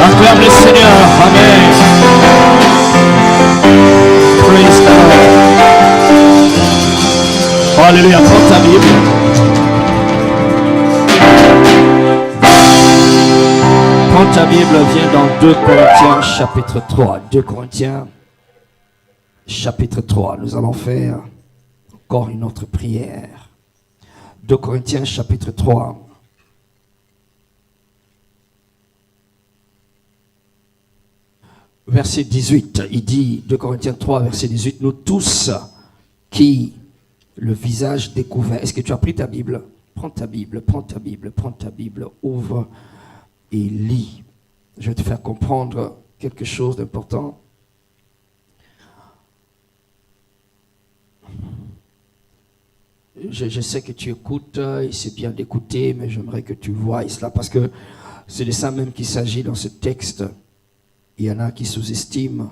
Acclame le Seigneur. Amen. Praise God. Alléluia. Prends ta Bible. Prends ta Bible, viens dans 2 Corinthiens chapitre 3. 2 Corinthiens chapitre 3. Nous allons faire encore une autre prière. 2 Corinthiens chapitre 3. Verset 18, il dit, 2 Corinthiens 3, verset 18, nous tous qui, le visage découvert. Est-ce que tu as pris ta Bible? Prends ta Bible, prends ta Bible, prends ta Bible, ouvre et lis. Je vais te faire comprendre quelque chose d'important. Je sais que tu écoutes, et c'est bien d'écouter, mais j'aimerais que tu voies cela, parce que c'est de ça même qu'il s'agit dans ce texte. Il y en a qui sous-estiment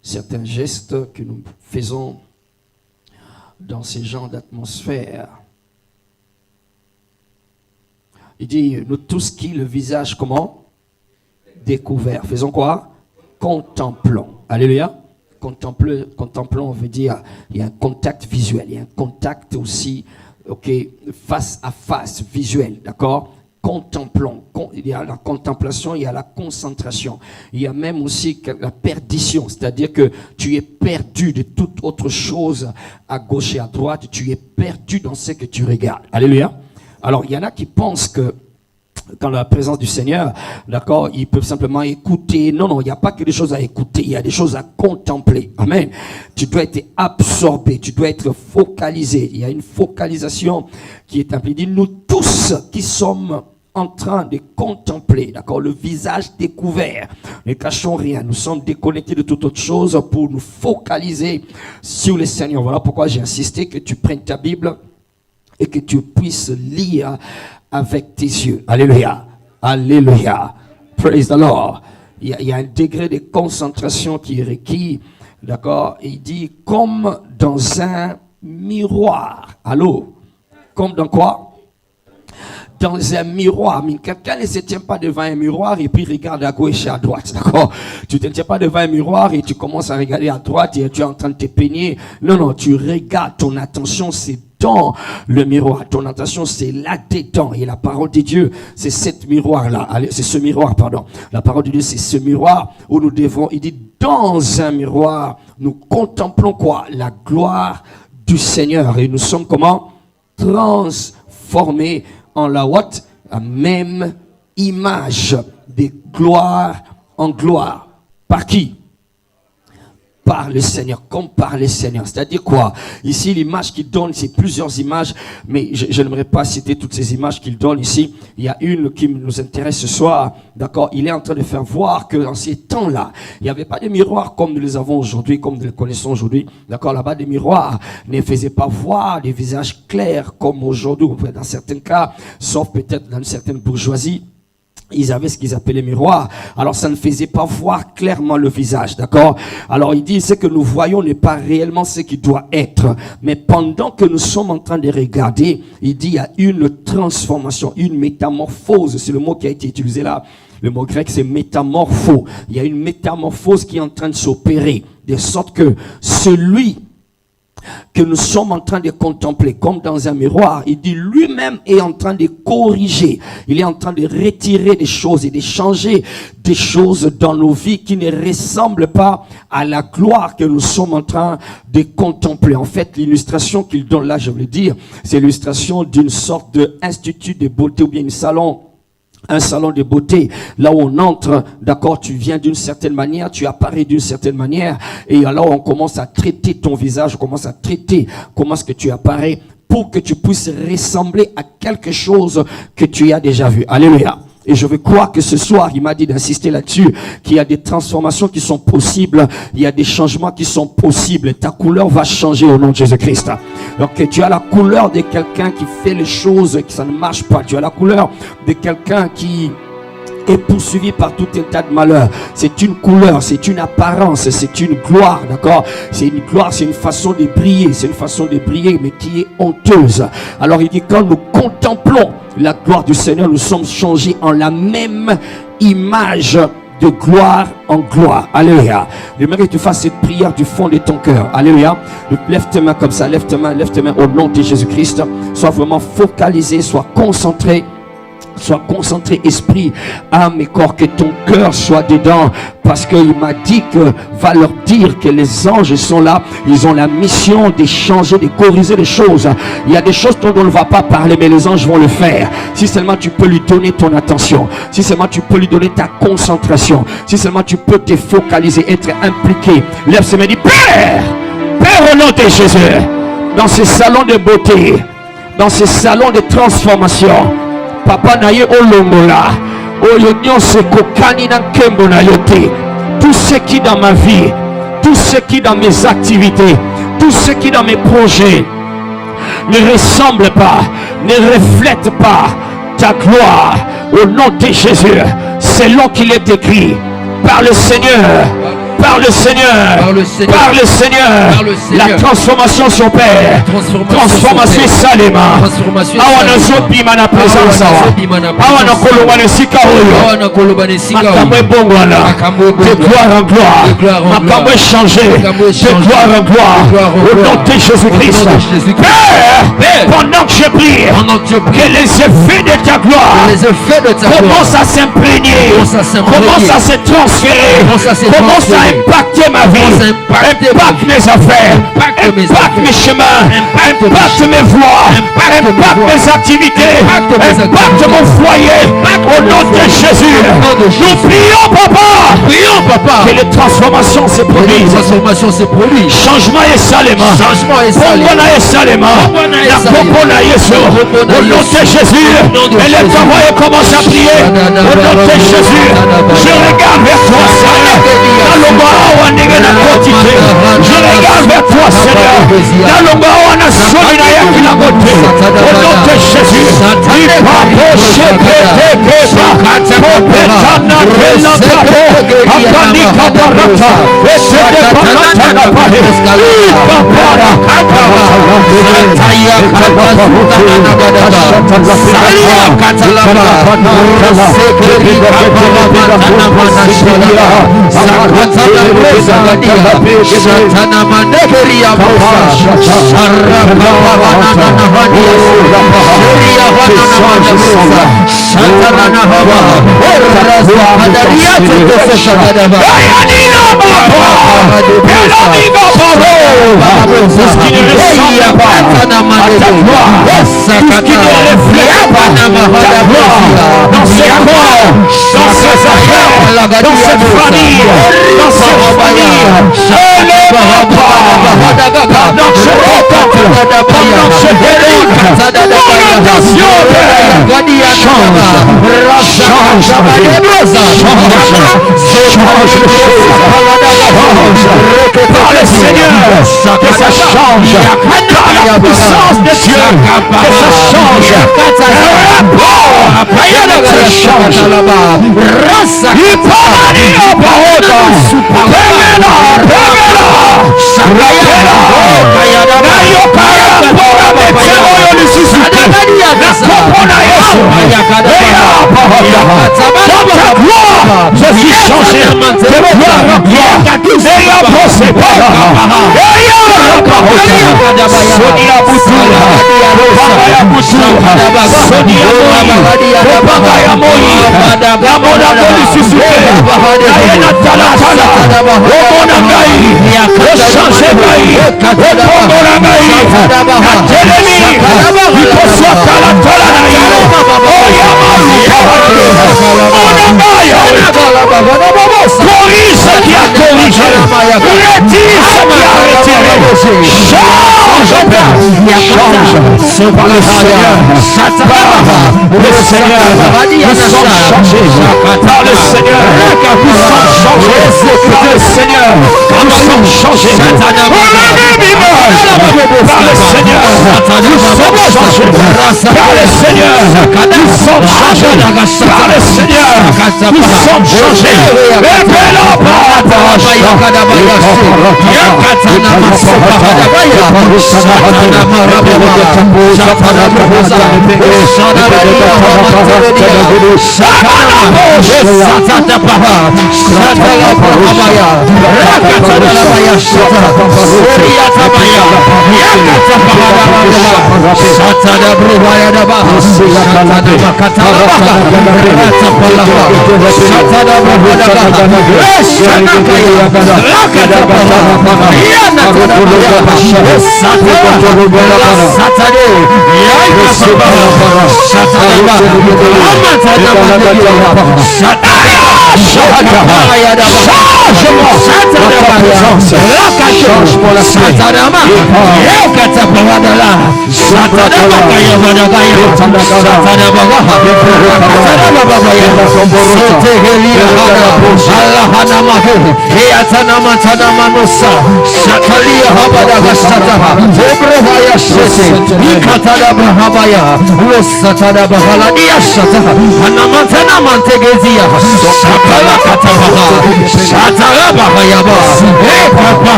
certains gestes que nous faisons dans ces genres d'atmosphère. Il dit, nous tous qui, le visage, comment? Découvert. Faisons quoi? Contemplons. Alléluia. Contemplons veut dire, il y a un contact visuel, il y a un contact aussi, ok, face à face, visuel, d'accord? Contemplons. Il y a la contemplation, il y a la concentration. Il y a même aussi la perdition, c'est-à-dire que tu es perdu de toute autre chose à gauche et à droite, tu es perdu dans ce que tu regardes. Alléluia. Alors, il y en a qui pensent que dans la présence du Seigneur, d'accord, ils peuvent simplement écouter. Non, il n'y a pas que des choses à écouter, il y a des choses à contempler. Amen. Tu dois être absorbé, tu dois être focalisé. Il y a une focalisation qui est impliquée. Nous tous qui sommes en train de contempler, d'accord, le visage découvert. Ne cachons rien, nous sommes déconnectés de toute autre chose pour nous focaliser sur le Seigneur. Voilà pourquoi j'ai insisté que tu prennes ta Bible et que tu puisses lire avec tes yeux. Alléluia. Alléluia. Praise the Lord. Il y a un degré de concentration qui est requis. D'accord? Il dit comme dans un miroir. Allô? Comme dans quoi? Dans un miroir. Mais quelqu'un ne se tient pas devant un miroir et puis regarde à gauche et à droite. D'accord? Tu ne te tiens pas devant un miroir et tu commences à regarder à droite et tu es en train de te peigner. Non, tu regardes, ton attention c'est dans le miroir. Ton attention c'est là-dedans. Et la parole de Dieu, c'est cette miroir-là. C'est ce miroir, pardon. La parole de Dieu, c'est ce miroir où nous devons, il dit, dans un miroir, nous contemplons quoi? La gloire du Seigneur. Et nous sommes comment? Transformés en la what? La même image de gloire en gloire. Par qui? Par le Seigneur, comme par le Seigneur. C'est-à-dire quoi? Ici, l'image qu'il donne, c'est plusieurs images, mais je n'aimerais pas citer toutes ces images qu'il donne ici. Il y a une qui nous intéresse ce soir, d'accord? Il est en train de faire voir que dans ces temps-là, il n'y avait pas de miroirs comme nous les avons aujourd'hui, comme nous les connaissons aujourd'hui, d'accord? Là-bas, des miroirs ne faisaient pas voir des visages clairs comme aujourd'hui, dans certains cas, sauf peut-être dans une certaine bourgeoisie. Ils avaient ce qu'ils appelaient miroir. Alors, ça ne faisait pas voir clairement le visage, d'accord? Alors, il dit, ce que nous voyons n'est pas réellement ce qui doit être. Mais pendant que nous sommes en train de regarder, il dit, il y a une transformation, une métamorphose. C'est le mot qui a été utilisé là. Le mot grec, c'est métamorpho. Il y a une métamorphose qui est en train de s'opérer. De sorte que celui que nous sommes en train de contempler comme dans un miroir, il dit lui-même est en train de corriger, il est en train de retirer des choses et de changer des choses dans nos vies qui ne ressemblent pas à la gloire que nous sommes en train de contempler. En fait, l'illustration qu'il donne là, je veux dire, c'est l'illustration d'une sorte d'institut de beauté ou bien un salon de beauté, là où on entre, d'accord, tu viens d'une certaine manière, tu apparais d'une certaine manière, et alors on commence à traiter ton visage, on commence à traiter comment est-ce que tu apparais, pour que tu puisses ressembler à quelque chose que tu as déjà vu. Alléluia. Et je veux croire que ce soir, il m'a dit d'insister là-dessus, qu'il y a des transformations qui sont possibles, il y a des changements qui sont possibles. Ta couleur va changer au nom de Jésus-Christ. Donc tu as la couleur de quelqu'un qui fait les choses et que ça ne marche pas. Tu as la couleur de quelqu'un qui est poursuivi par tout un tas de malheurs. C'est une couleur, c'est une apparence, c'est une gloire, d'accord? C'est une gloire, c'est une façon de briller, c'est une façon de briller, mais qui est honteuse. Alors il dit, quand nous contemplons la gloire du Seigneur, nous sommes changés en la même image de gloire en gloire. Alléluia. J'aimerais que tu fasses cette prière du fond de ton cœur. Alléluia. Lève tes mains comme ça, lève tes mains au nom de Jésus-Christ. Sois vraiment focalisé, sois concentré. Sois concentré, esprit, âme et corps, que ton cœur soit dedans, parce qu'il m'a dit que va leur dire que les anges sont là, ils ont la mission de changer, de corriger les choses. Il y a des choses dont on ne va pas parler, mais les anges vont le faire. Si seulement tu peux lui donner ton attention, si seulement tu peux lui donner ta concentration, si seulement tu peux te focaliser, être impliqué. Lève ses mains et dis, Père, Père au nom de Jésus, dans ces salons de beauté, dans ces salons de transformation, Papa naye olongola oyo se kokani na nkembo na yote. Tout ce qui dans ma vie, tout ce qui dans mes activités, tout ce qui dans mes projets ne ressemble pas, ne reflète pas ta gloire au nom de Jésus, selon qu'il est écrit par le Seigneur. Par le Seigneur, par le Seigneur, la transformation s'opère, transformation salema, awana zopi mana présence, awana kolobane sika oyo, makamwe bongwana, de gloire en gloire, makamwe changé, de gloire en gloire, au nom de Jésus-Christ. Père, pendant que je prie, que les effets de ta gloire commencent à s'imprégner, commencent à se transférer, commencent à impacter ma vie, impacte mes affaires, impacte mes chemins, impacte mes voies, impacte mes activités, impacte mon foyer. Au nom de Jésus, nous prions, Papa, que les transformations se produisent. Changement est salema, Pongona est salema, la Pongona Yesu. Au nom de Jésus, et les travailleurs commencent à prier. Au nom de Jésus, je regarde vers toi, Seigneur. Je regarde vers toi, Seigneur. Au nom de Jésus, par le Seigneur, que ça change, par la puissance de Dieu, que ça change, je suis changé de gloire en gloire. Corrige ce qui a corrigé, retire ce qui a retiré, change, c'est par le Seigneur, le Seigneur, nous sommes changés par le Seigneur, nous sommes changés par le Seigneur, nous sommes changés par le Seigneur, nous sommes changés par le Seigneur, nous sommes changés par le Seigneur, nous sommes changés.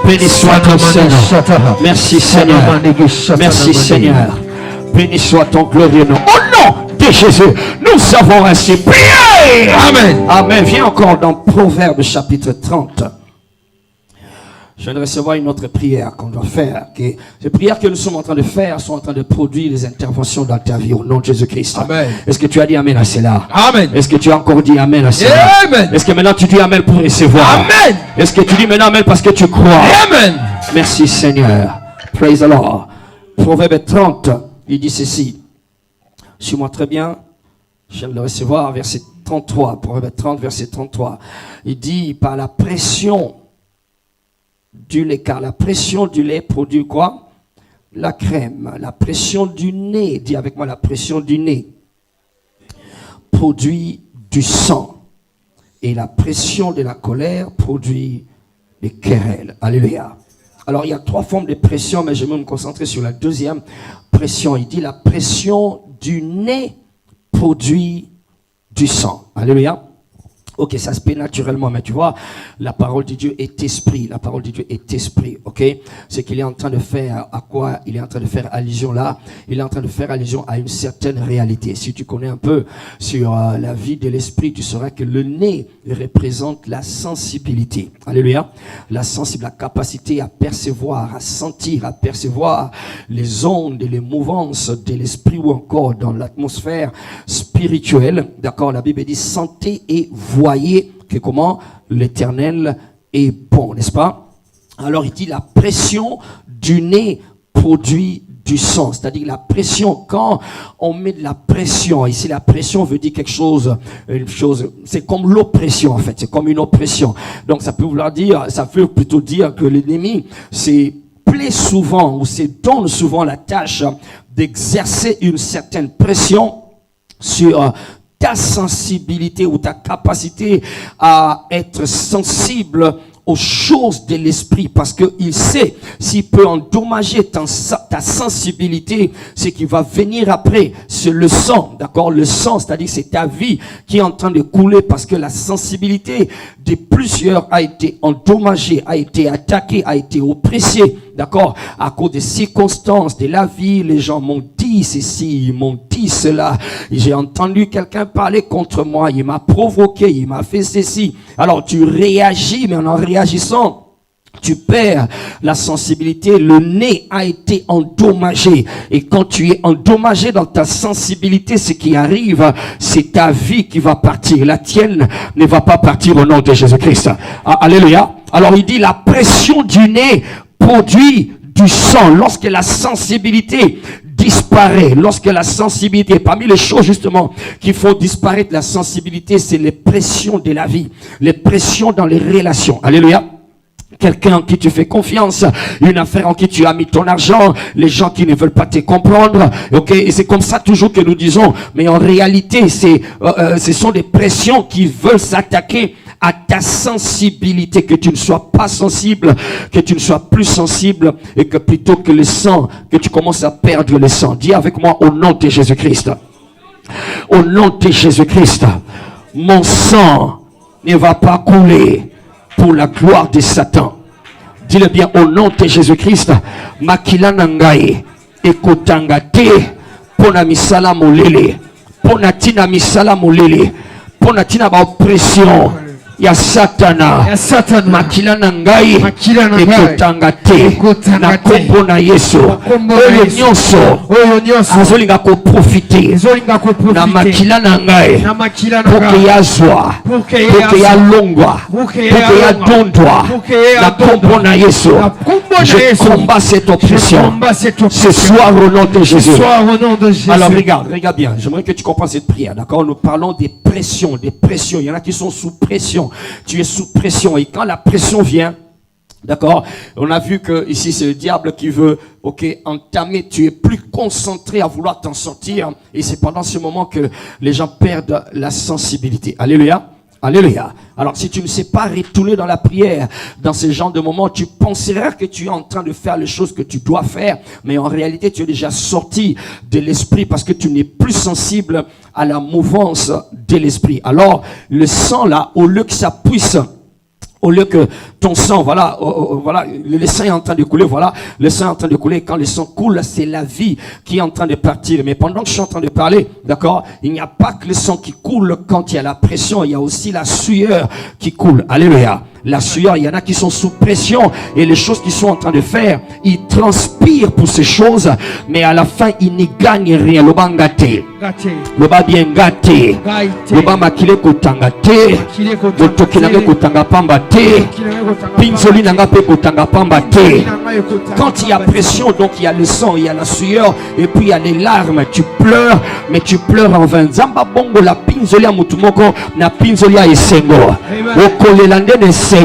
Béni soit ton Seigneur. Merci Seigneur. Merci Seigneur. Béni soit ton glorieux nom. Au nom de Jésus, nous avons ainsi prié. Amen. Amen. Viens encore dans Proverbes chapitre 30. Je viens de recevoir une autre prière qu'on doit faire. Ces prières que nous sommes en train de faire sont en train de produire les interventions dans ta vie au nom de Jésus-Christ. Amen. Est-ce que tu as dit Amen à cela? Amen. Est-ce que tu as encore dit Amen à cela? Amen. Est-ce que maintenant tu dis Amen pour recevoir? Amen. Est-ce que tu dis maintenant Amen parce que tu crois? Amen. Merci Seigneur. Praise the Lord. Proverbe 30, il dit ceci. Suis-moi très bien. Je viens de le recevoir, verset 33. Proverbe 30, verset 33. Il dit, par la pression du lait, car la pression du lait produit quoi? La crème. La pression du nez, dis avec moi, la pression du nez produit du sang. Et la pression de la colère produit des querelles. Alléluia. Alors il y a 3 formes de pression, mais je vais me concentrer sur la deuxième pression. Il dit la pression du nez produit du sang. Alléluia. Ok, ça se fait naturellement, mais tu vois, la parole de Dieu est esprit. La parole de Dieu est esprit, ok? Ce qu'il est en train de faire, à quoi il est en train de faire allusion là? Il est en train de faire allusion à une certaine réalité. Si tu connais un peu sur la vie de l'esprit, tu sauras que le nez représente la sensibilité. Alléluia. La sensibilité, la capacité à percevoir, à sentir, à percevoir les ondes et les mouvances de l'esprit ou encore dans l'atmosphère spirituelle. D'accord? La Bible dit sentez et voyez que comment l'Éternel est bon, n'est-ce pas? Alors il dit la pression du nez produit du sang, c'est-à-dire la pression, quand on met de la pression, ici la pression veut dire quelque chose, une chose, c'est comme l'oppression en fait, c'est comme une oppression. Donc ça peut vouloir dire, ça veut plutôt dire que l'ennemi c'est plaît souvent ou se donne souvent la tâche d'exercer une certaine pression sur ta sensibilité ou ta capacité à être sensible aux choses de l'esprit, parce qu'il sait s'il peut endommager ta sensibilité, ce qui va venir après, c'est le sang, d'accord? Le sang, c'est-à-dire c'est ta vie qui est en train de couler parce que la sensibilité de plusieurs a été endommagée, a été attaquée, a été oppressée, d'accord? À cause des circonstances de la vie, les gens m'ont dit ceci, ils m'ont dit cela, j'ai entendu quelqu'un parler contre moi, il m'a provoqué, il m'a fait ceci. Alors tu réagis, mais en réagissant, tu perds la sensibilité, le nez a été endommagé. Et quand tu es endommagé dans ta sensibilité, ce qui arrive, c'est ta vie qui va partir. La tienne ne va pas partir au nom de Jésus-Christ. Alléluia. Alors il dit la pression du nez produit du sang. Lorsque la sensibilité disparaît, lorsque la sensibilité, parmi les choses justement qui font disparaître la sensibilité, c'est les pressions de la vie, les pressions dans les relations. Alléluia. quelqu'un en qui tu fais confiance, une affaire en qui tu as mis ton argent, les gens qui ne veulent pas te comprendre, ok, et c'est comme ça toujours que nous disons, mais en réalité, ce sont des pressions qui veulent s'attaquer à ta sensibilité, que tu ne sois pas sensible, que tu ne sois plus sensible, et que plutôt que le sang, que tu commences à perdre le sang. Dis avec moi, au nom de Jésus-Christ, au nom de Jésus-Christ, mon sang ne va pas couler pour la gloire de Satan. Dis-le bien, au nom de Jésus-Christ. Makila nangai ekotanga te pona misala molele, pona tina misala molele, pona tina ba oppression ya Satana. Makila nangai ekotanga te na kombo na Yesu. Oyo nyonso azolinga ko profiter na makila nangai poke ya zwa, poke ya longwa, poke ya dondwa na kombo na Yesu. Je combats cette oppression ce soir au nom de Jésus. Alors regarde bien, j'aimerais que tu comprennes cette prière, d'accord? Nous parlons des pressions, il y en a qui sont sous pression. Tu es sous pression, et quand la pression vient, d'accord, on a vu que ici c'est le diable qui veut, ok, entamer, tu es plus concentré à vouloir t'en sortir, et c'est pendant ce moment que les gens perdent la sensibilité. Alléluia. Alléluia. Alors si tu ne sais pas retourner dans la prière, dans ce genre de moments, tu penseras que tu es en train de faire les choses que tu dois faire, mais en réalité tu es déjà sorti de l'esprit parce que tu n'es plus sensible à la mouvance de l'esprit. Alors le sang là, au lieu que ça puisse, au lieu que ton sang, voilà, voilà, le sang est en train de couler, voilà, le sang est en train de couler. Quand le sang coule, c'est la vie qui est en train de partir. Mais pendant que je suis en train de parler, d'accord, il n'y a pas que le sang qui coule quand il y a la pression, il y a aussi la sueur qui coule. Alléluia. La sueur, il y en a qui sont sous pression et les choses qu'ils sont en train de faire, ils transpirent pour ces choses, mais à la fin, ils ne gagnent rien. Le bas gâté, le bas bien gâté, le bas makile kotanga te, le tokinanga kotanga pamba te, pinzoli nanga pe kotanga pamba te. Quand il y a pression, donc il y a le sang, il y a la sueur, et puis il y a les larmes. Tu pleures, mais tu pleures en vain. Zamba bongo la pinzoli a mutumoko na pinzoli a esengo. Okolelande ne sengo.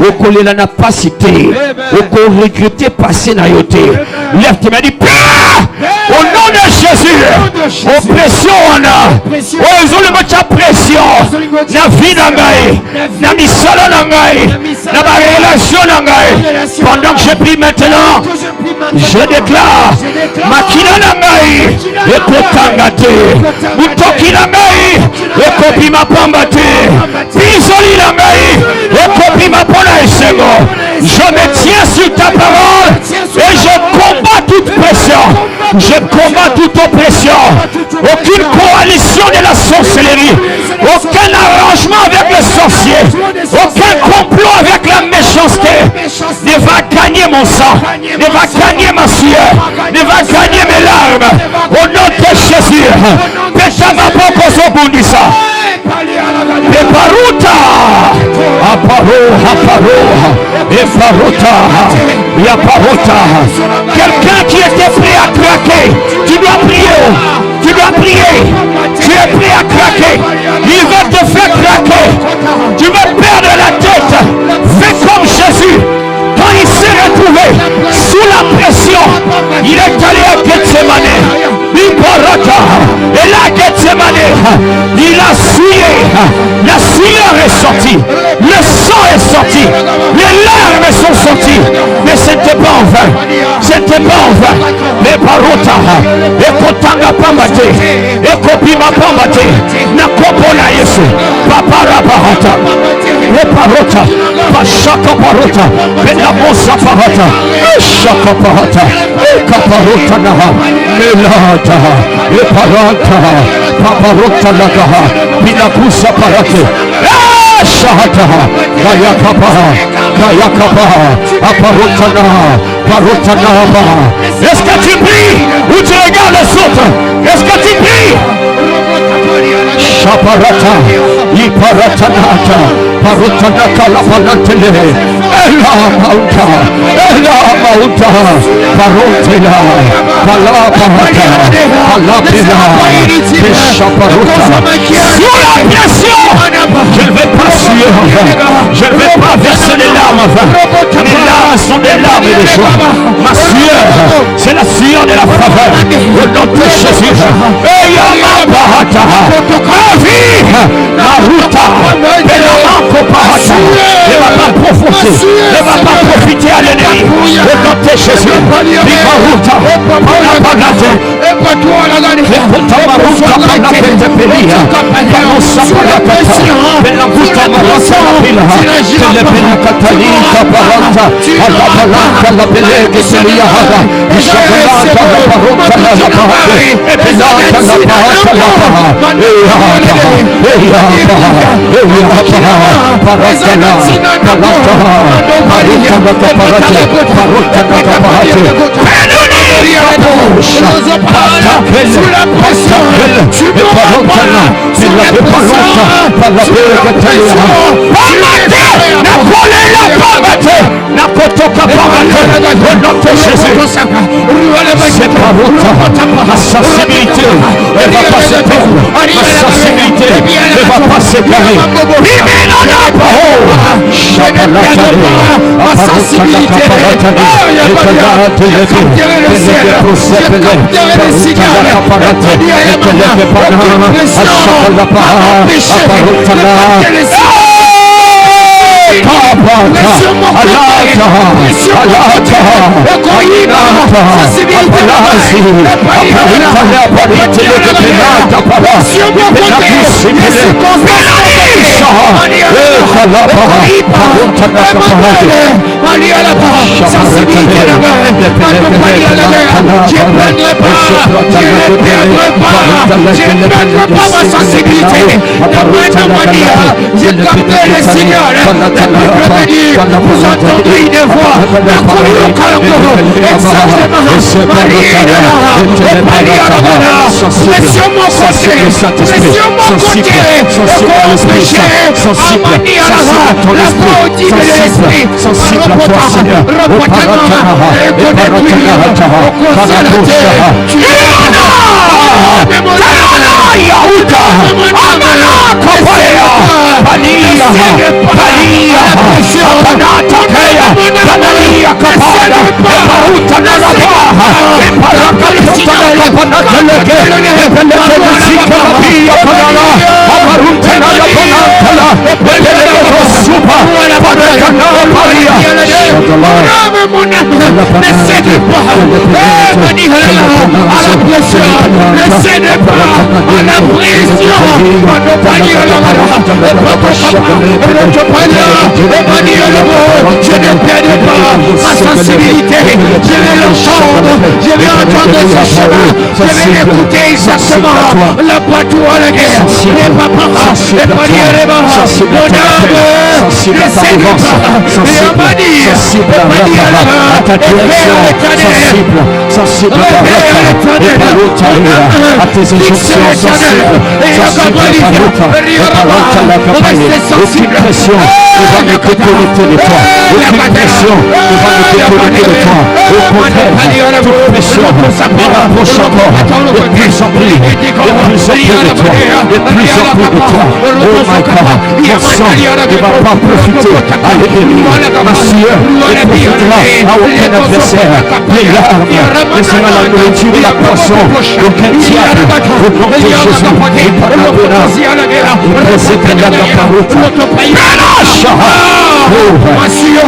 Okolela na pasité. Oko regretter passer na yote. Lève tes mains, dis au nom de Jésus. Oppression on a. Oh ils ont le match pression. Na vie na ngai, na misala na ngai, na ba relation na ngai. Pendant que je prie maintenant, je déclare makina na ngai ekotanga te, mutoki na ngai ekopi mapamba te, pisoli na ngai ekopi mapona esengo. Je me tiens sur ta parole et je combats toute pression, je combats toute oppression. Aucune coalition de la sorcellerie, aucun arrangement avec le sorcier, aucun complot avec la méchanceté ne va gagner mon sang, ne va gagner ma sueur, ne va gagner mes larmes. Au nom de Jésus, Peshama Boko Sobundisa, Eparuta, Aparo, Eparuta, Yaparuta. Quelqu'un qui était prêt à craquer, tu dois prier, tu dois prier, tu es prêt à craquer, il va te faire craquer, tu vas perdre la tête, fais comme Jésus. Quand il s'est retrouvé sous la pression, il est allé à Gethsemane. Et là, Gethsemane, il a sué. La sueur est sortie. Le sang est sorti. Les larmes sont sorties. Mais ce n'était pas en vain. Ce n'était pas en vain. Les parota, et kotanga pambate, et kopima pambate, na kopona Yesu, papa rabarata, et parota, pashaka parota, et la mosa parata, et shaka parata, et kaparota naha, melata, et parata, paparota nagaha, pinakusa parate, shahata, kayakapa, aparota naha, parota naha. Est-ce que tu pries ou tu regardes les autres? Est-ce que tu pries? Shaparata, Iparatanata, Parutanaka la Panatele, Ela Mauta, Parotela, Palapata, Palapila, Shaparuta. Sous la pression, Je ne vais pas suer. Je ne vais pas verser les larmes. Mes larmes sont des larmes de joie. Ma sueur, c'est la sueur de la faveur. Au nom de Jésus. Ma vie, ma route, ne va pas profiter. Ne va pas profiter à l'ennemi. Au nom de Jésus. Ma route, ma sensibilité ne va pas se perdre. Ma sensibilité ne va pas s'égarer. Ma sensibilité vous entendrez une voix je ne perds pas ma sensibilité, je vais l'entendre, je vais entendre ce chemin, je vais écouter exactement la bateau à la guerre, les papas, les paliers, les barres, mon âme, les séduits, les amanies, les paliers à la main, les pères éternels, sensible à tes injonctions, sensible aucune pression ne va me déconnecter de toi, aucune pression ne va me déconnecter de toi, au contraire, toute pression me rapproche encore de plus en plus de toi, de plus en plus de toi. Oh my God, mon sang ne va pas profiter à l'ennemi, ma sueur ne profitera à aucun adversaire. Les larmes ne sera la nourriture de la poisson, aucun diable, au nom de Jésus, et par la menace, il précède la parole. Ma sueur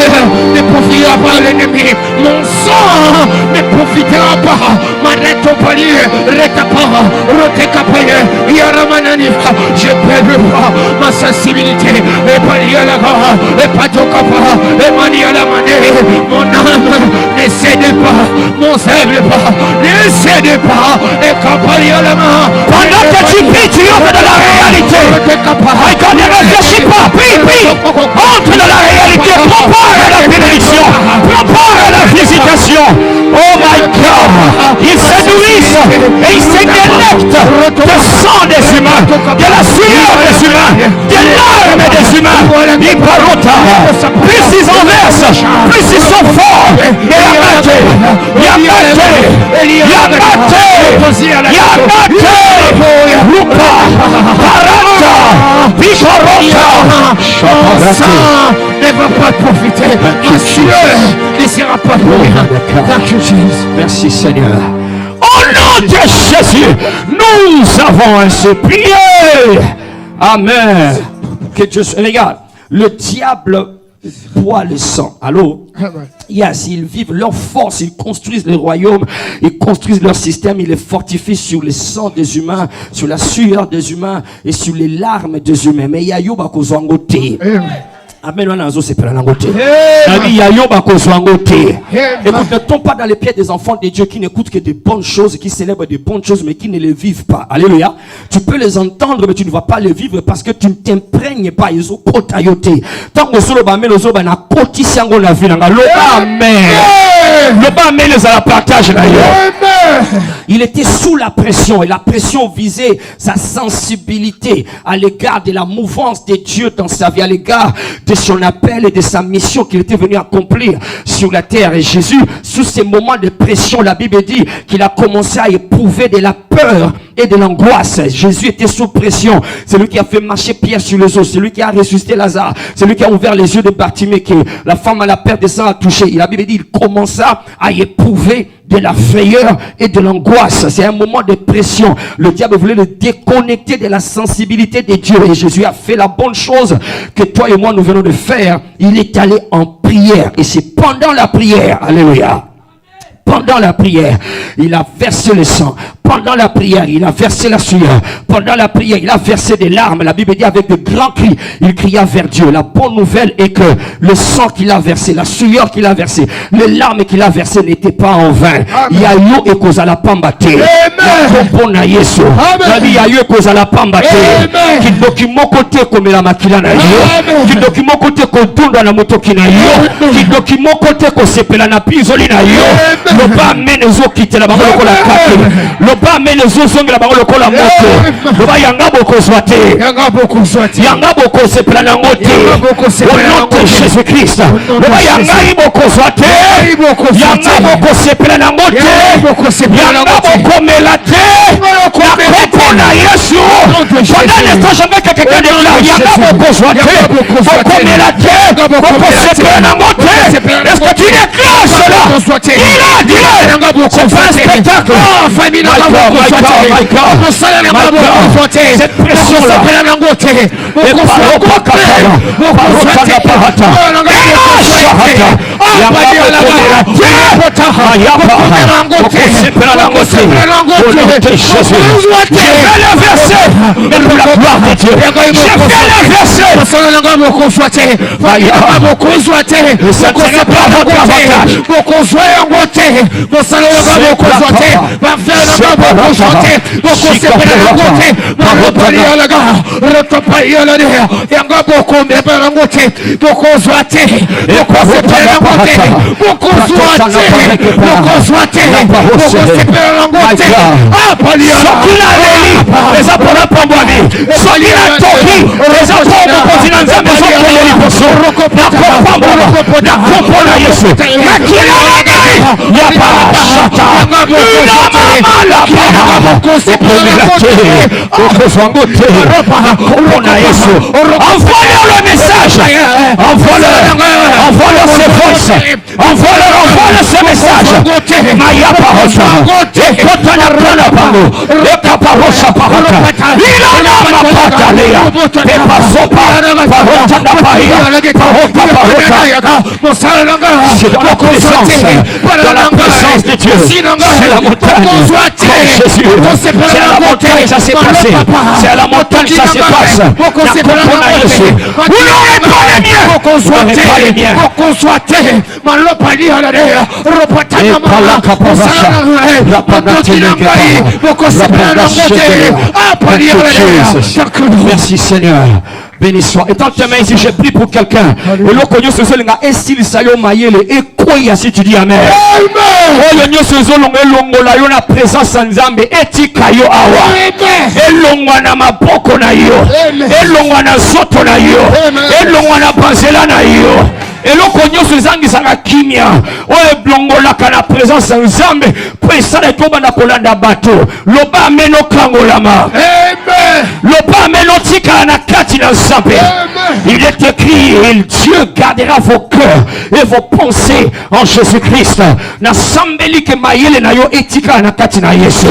ne profitera pas à l'ennemi, mon sang ne profitera pas. Mareto palier, retapara, rotekapaya, yaramananifa, je perds pas ma sensibilité, et palier la gare, et patokapa, et mania la manée, mon âme ne cède pas, mon sève pas, ne cède pas, et capalia la main. Pendant que tu pries, tu entres dans la réalité. Et quand ne réfléchis pas, prie, entre dans la réalité, prends part à la bénédiction, prends part à la visitation. Oh my God, il s'est nourrissent et ils se délectent de sang des humains, de la sueur des humains, de larmes des humains. Plus ils en versent, plus ils sont forts. Ne va pas profiter. Monsieur ne sera pas mourir. Merci Seigneur. Au nom de Jésus, nous avons ainsi prié. Amen. Que Dieu se regarde. Le diable boit le sang. Allô? Yes, ils vivent leur force, ils construisent le royaume, ils construisent leur système, ils les fortifient sur le sang des humains, sur la sueur des humains et sur les larmes des humains. Mais il y a Yoba Kozwangote. Amen. Écoute, ne tombe pas dans les pieds des enfants de Dieu qui n'écoutent que des bonnes choses, qui célèbrent des bonnes choses, mais qui ne les vivent pas. Alléluia. Tu peux les entendre, mais tu ne vas pas les vivre parce que tu ne t'imprègnes pas. Ils ont kotayoté. Tant que solo ba melo zo ba na koti sango na vie nga lo amen. Le ba melo za la partage na yo. Il était sous la pression et la pression visait sa sensibilité à l'égard de la mouvance de Dieu dans sa vie, à l'égard de son appel et de sa mission qu'il était venu accomplir sur la terre. Et Jésus, sous ces moments de pression, la Bible dit qu'il a commencé à éprouver de la peur et de l'angoisse. Jésus était sous pression. C'est lui qui a fait marcher Pierre sur les eaux. C'est lui qui a ressuscité Lazare. C'est lui qui a ouvert les yeux de Bartimée, que la femme à la perte de sang a touché. Et la Bible dit qu'il commença à éprouver de la frayeur et de l'angoisse. C'est un moment de pression. Le diable voulait le déconnecter de la sensibilité de Dieu. Et Jésus a fait la bonne chose que toi et moi nous venons de faire. Il est allé en prière. Et c'est pendant la prière, alléluia, pendant la prière, il a versé le sang. Pendant la prière, il a versé la sueur. Pendant la prière, il a versé des larmes. La Bible dit avec de grands cris, il cria vers Dieu. La bonne nouvelle est que le sang qu'il a versé, la sueur qu'il a versé, les larmes qu'il a versées n'étaient pas en vain. Il y a eu et cause à la pambate. Il y a eu et cause à la pambate. Qui document côté comme la makila na yo. Qui document côté qu'on tourne dans la moto qui na yo. Qui document côté qu'on s'épelle na pisoli na yo. Le bas mène les eaux qui te la banque de la carte. Le bas mène les eaux sont la banque de la moto. Le bas yanga beaucoup soité. Yanga beaucoup se plane en moto. Au nom de Jésus-Christ. Le bas yanga beaucoup soité. Yanga beaucoup se plane en moto. Yanga beaucoup melate. La coco na Yesu. Pendant l'instant jamais que quelqu'un déclare yanga beaucoup soité. Beaucoup melate. Beaucoup se plane en moto. Est-ce que tu déclares cela? C'est pas un spectacle. Cette pression là. Envoie-leur le message. Envoie-leur ses forces. Envoie-leur ce message. Maya Parocha. Ekotana Prana Pango. Ekaparosha Parata. Ilana Mapatalea. Epasopa. Parota Napaya. Parota Parota. C'est dans la présence. Dans la présence de Dieu. C'est la montagne. Jésus. C'est à la montagne ça s'est passé. C'est à la montagne ça se passe. Vous n'aurez pas les miens. Vous n'aurez pas les miens. Merci Seigneur. Béni soit. Étant tes mains ici, j'ai pris pour quelqu'un. Et l'on connaît ce seul gars. Et s'il s'aille au maïe, et quoi ekweya si tu dis amen. Oyo nyonso ezolongola yo na présence ya Nzambe etika yo awa. Elongwa na maboko na yo. Elongwa na soto na yo. Elongwa na banzela na yo. eloko nyonso ezangisaka kimia oyo eblongolaka na présence ya Nzambe mpo esala ete obanda kolanda bato loba ameno kangolama loba ameno tikala na kati na Nzambe. Il est écrit, Dieu gardera vos cœurs et vos pensées en Jésus-Christ. Na sambeli ke mayele na yo etika na kati na Yesu.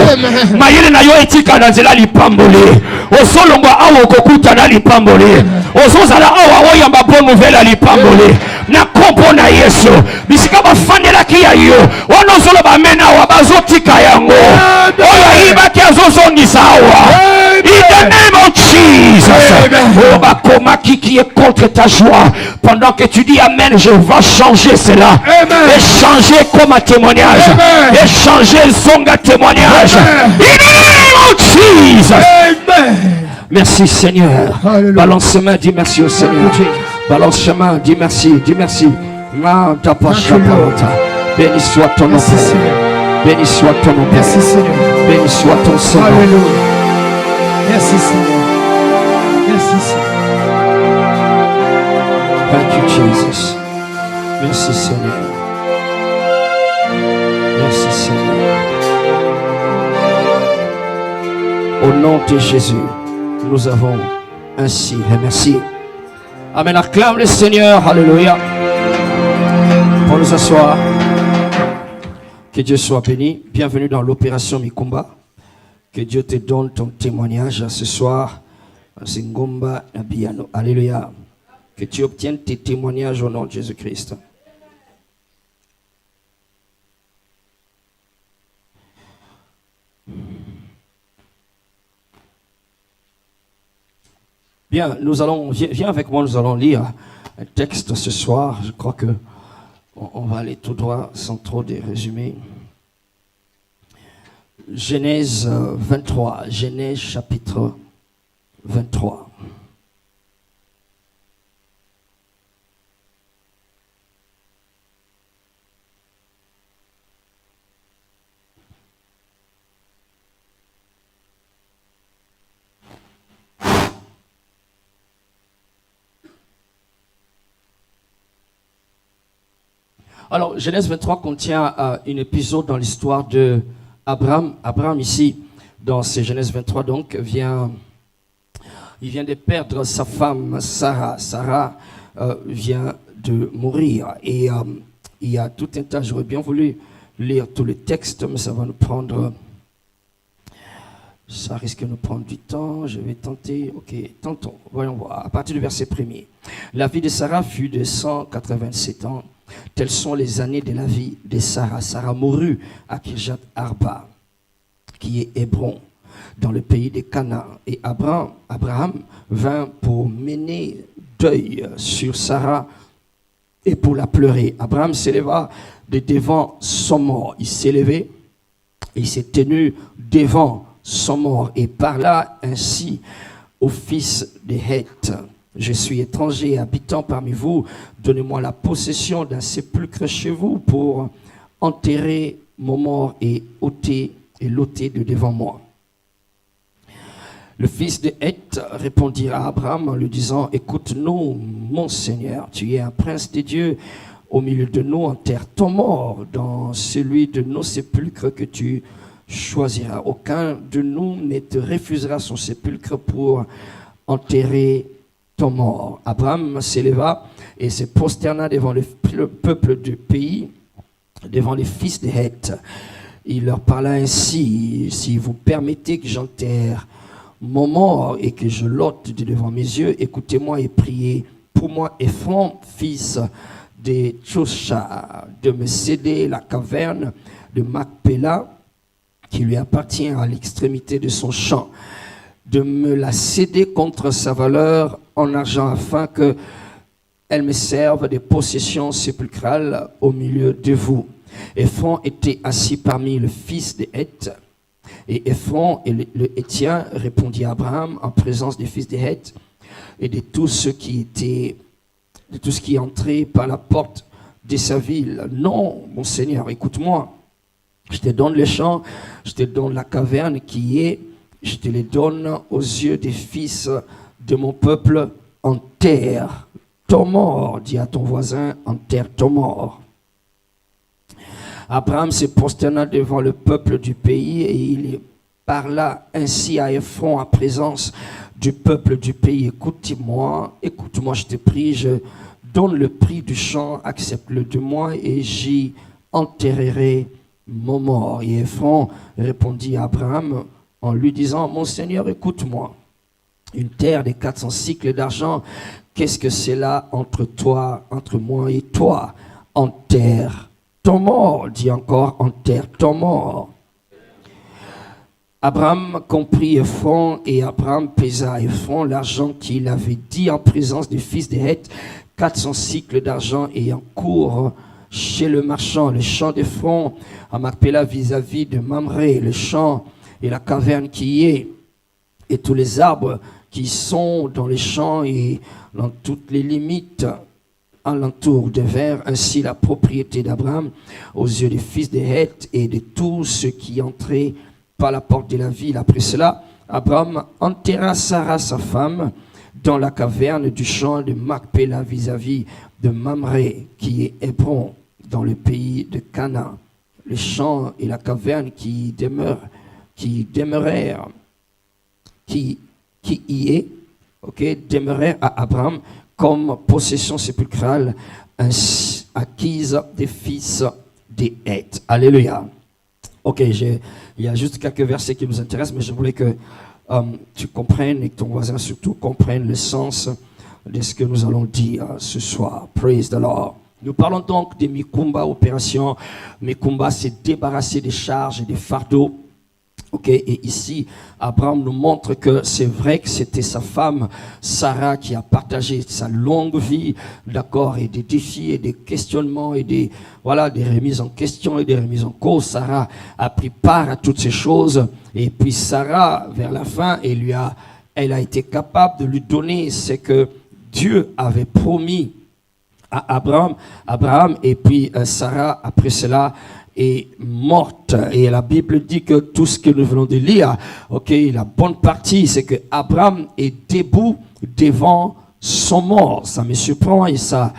Mayele na yo etika na nzela lipamboli. Osolongo awo kokuta na lipamboli. Osozala awa oyamba bonne nouvelle à lipamboli. Na kompo na Yesu. Bisika bafandela ki ya yo. Ono solo ba mena wa bazotika yango. Oyo ibaki azozongisa awa. In the name of Jesus. Oba koma qui est contre ta joie. Pendant que tu dis Amen, je vais changer cela. Et changer comme un témoignage. Et changer son témoignage. In the name of Jesus. Merci Seigneur. Balance ses mains, dis merci au Seigneur. Balance ses mains, dis merci, dis merci. Béni soit ton nom. Béni soit ton nom. Merci Seigneur. Béni soit ton Seigneur. Alléluia. Merci Seigneur. Merci Seigneur. Thank you, Jesus. Merci, Seigneur. Merci, Seigneur. Au nom de Jésus, nous avons ainsi remercié. Amen. Acclame le Seigneur. Alléluia. Pour nous asseoir. Que Dieu soit béni. Bienvenue dans l'opération Mikumba. Que Dieu te donne ton témoignage ce soir. Singomba Nabiano. Alléluia. Que tu obtiennes tes témoignages au nom de Jésus-Christ. Bien, viens avec moi, nous allons lire un texte ce soir. Je crois que on va aller tout droit sans trop de résumés. Genèse 23, Genèse chapitre 23. Alors, Genèse 23 contient un épisode dans l'histoire de Abraham. Abraham ici, dans ces Genèse 23, donc, il vient de perdre sa femme Sarah. Sarah vient de mourir. Et il y a tout un tas, j'aurais bien voulu lire tous les textes, mais ça va nous prendre... Ça risque de nous prendre du temps. Je vais tenter. Ok, tentons. Voyons voir. À partir du verset 1er. La vie de Sarah fut de 187 ans. Telles sont les années de la vie de Sarah. Sarah mourut à Kirjat Arba, qui est Hébron, dans le pays de Canaan. Et Abraham vint pour mener deuil sur Sarah et pour la pleurer. Abraham s'éleva de devant son mort. Il s'est levé et il s'est tenu devant son mort et parla ainsi au fils de Heth. Je suis étranger et habitant parmi vous. Donnez-moi la possession d'un sépulcre chez vous pour enterrer mon mort et l'ôter de devant moi. Le fils de Heth répondit à Abraham en lui disant, écoute-nous, mon Seigneur, tu es un prince de Dieu. Au milieu de nous, enterre ton mort dans celui de nos sépulcres que tu choisiras. Aucun de nous ne te refusera son sépulcre pour enterrer ton mort. Abraham s'éleva et se prosterna devant le peuple du pays, devant les fils de Heth. Il leur parla ainsi, si vous permettez que j'enterre mon mort et que je l'ôte de devant mes yeux, écoutez-moi et priez pour moi, Ephron, fils de Tchosha, de me céder la caverne de Macpéla, qui lui appartient à l'extrémité de son champ, de me la céder contre sa valeur en argent afin que elle me serve de possession sépulcrale au milieu de vous. Ephron était assis parmi le fils de Heth, et Ephron et le Héthien répondit à Abraham en présence des fils de Heth et de tout ce qui entrait par la porte de sa ville. Non, mon Seigneur, écoute-moi. Je te donne les champs, je te donne la caverne qui est, je te les donne aux yeux des fils de mon peuple. Enterre ton mort, dis à ton voisin, enterre ton mort. Abraham se prosterna devant le peuple du pays et il parla ainsi à Ephron en présence du peuple du pays. Écoute-moi, je te prie, je donne le prix du champ, accepte-le de moi et j'y enterrerai mon mort. Et Ephron répondit à Abraham en lui disant, mon Seigneur, écoute-moi, une terre de 400 cycles d'argent, qu'est-ce que c'est là entre toi, entre moi et toi? Enterre ton mort, dit encore, enterre ton mort. Abraham comprit Ephron et Abraham pesa à Ephron l'argent qu'il avait dit en présence des fils des Heth, 400 cycles d'argent et en cours chez le marchand, le champ d'Ephron à Macpéla vis-à-vis de Mamré, le champ et la caverne qui y est, et tous les arbres qui sont dans les champs et dans toutes les limites alentour de vers, ainsi la propriété d'Abraham aux yeux des fils des Heth et de tous ceux qui entraient par la porte de la ville. Après cela, Abraham enterra Sarah, sa femme, dans la caverne du champ de Macpéla vis-à-vis de Mamré, qui est Hébron, dans le pays de Canaan. Le champ et la caverne qui demeurèrent, qui y est, demeurèrent à Abraham comme possession sépulcrale acquise des fils des Heth. Alléluia. Ok, il y a juste quelques versets qui nous intéressent, mais je voulais que tu comprennes et que ton voisin surtout comprenne le sens de ce que nous allons dire ce soir. Praise the Lord. Nous parlons donc de Mikumba, opération Mikumba, c'est débarrasser des charges et des fardeaux. Et ici, Abraham nous montre que c'est vrai que c'était sa femme, Sarah, qui a partagé sa longue vie, d'accord, et des défis et des questionnements et des remises en question et des remises en cause. Sarah a pris part à toutes ces choses. Et puis Sarah, vers la fin, elle a été capable de lui donner ce que Dieu avait promis à Abraham, et puis Sarah, après cela, est morte. Et la Bible dit que tout ce que nous venons de lire, la bonne partie, c'est que Abraham est debout devant son mort. Ça me surprend et ça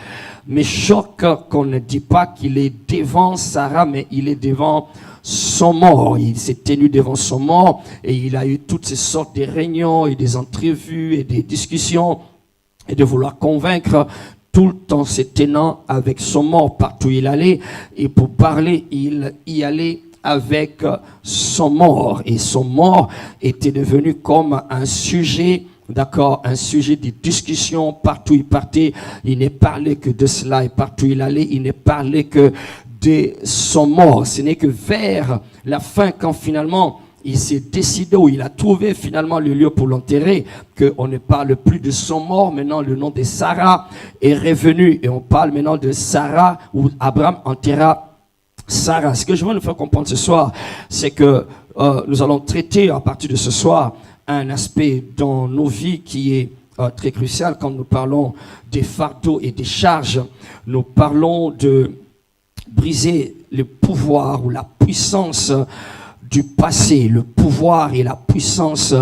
me choque qu'on ne dit pas qu'il est devant Sarah, mais il est devant son mort. Il s'est tenu devant son mort et il a eu toutes ces sortes de réunions et des entrevues et des discussions et de vouloir convaincre tout le temps se tenant avec son mort partout où il allait, et pour parler, il y allait avec son mort, et son mort était devenu comme un sujet, d'accord, un sujet de discussion partout où il partait. Il ne parlait que de cela, et partout où il allait, il ne parlait que de son mort. Ce n'est que vers la fin, quand finalement il s'est décidé, ou il a trouvé finalement le lieu pour l'enterrer, qu'on ne parle plus de son mort. Maintenant, le nom de Sarah est revenu et on parle maintenant de Sarah, où Abraham enterra Sarah. Ce que je veux nous faire comprendre ce soir, c'est que nous allons traiter à partir de ce soir un aspect dans nos vies qui est très crucial quand nous parlons des fardeaux et des charges. Nous parlons de briser le pouvoir ou la puissance du passé, le pouvoir et la puissance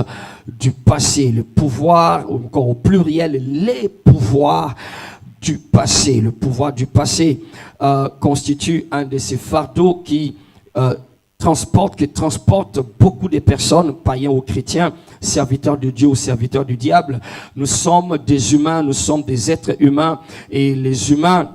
du passé, le pouvoir, ou encore au pluriel, les pouvoirs du passé. Le pouvoir du passé constitue un de ces fardeaux qui transporte beaucoup de personnes, païens ou chrétiens, serviteurs de Dieu ou serviteurs du diable. Nous sommes des humains, nous sommes des êtres humains, et les humains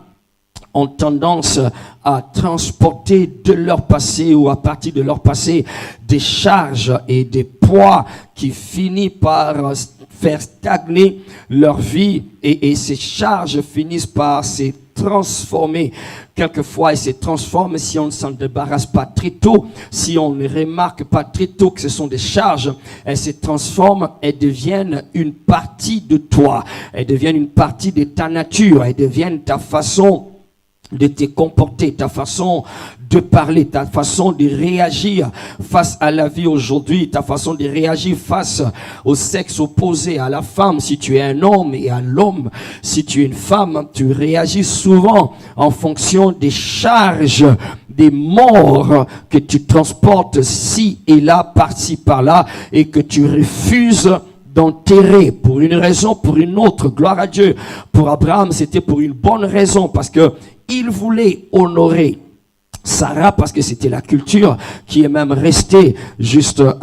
ont tendance à transporter de leur passé ou à partir de leur passé des charges et des poids qui finissent par faire stagner leur vie, et ces charges finissent par se transformer. Quelquefois, elles se transforment si on ne s'en débarrasse pas très tôt, si on ne remarque pas très tôt que ce sont des charges. Elles se transforment, elles deviennent une partie de toi, elles deviennent une partie de ta nature, elles deviennent ta façon de te comporter, ta façon de parler, ta façon de réagir face à la vie aujourd'hui, ta façon de réagir face au sexe opposé, à la femme, si tu es un homme, et à l'homme, si tu es une femme, tu réagis souvent en fonction des charges, des morts que tu transportes ci et là, par-ci, par-là, et que tu refuses d'enterrer pour une raison, pour une autre. Gloire à Dieu. Pour Abraham, c'était pour une bonne raison, parce que il voulait honorer Sarah, parce que c'était la culture qui est même restée jusqu'à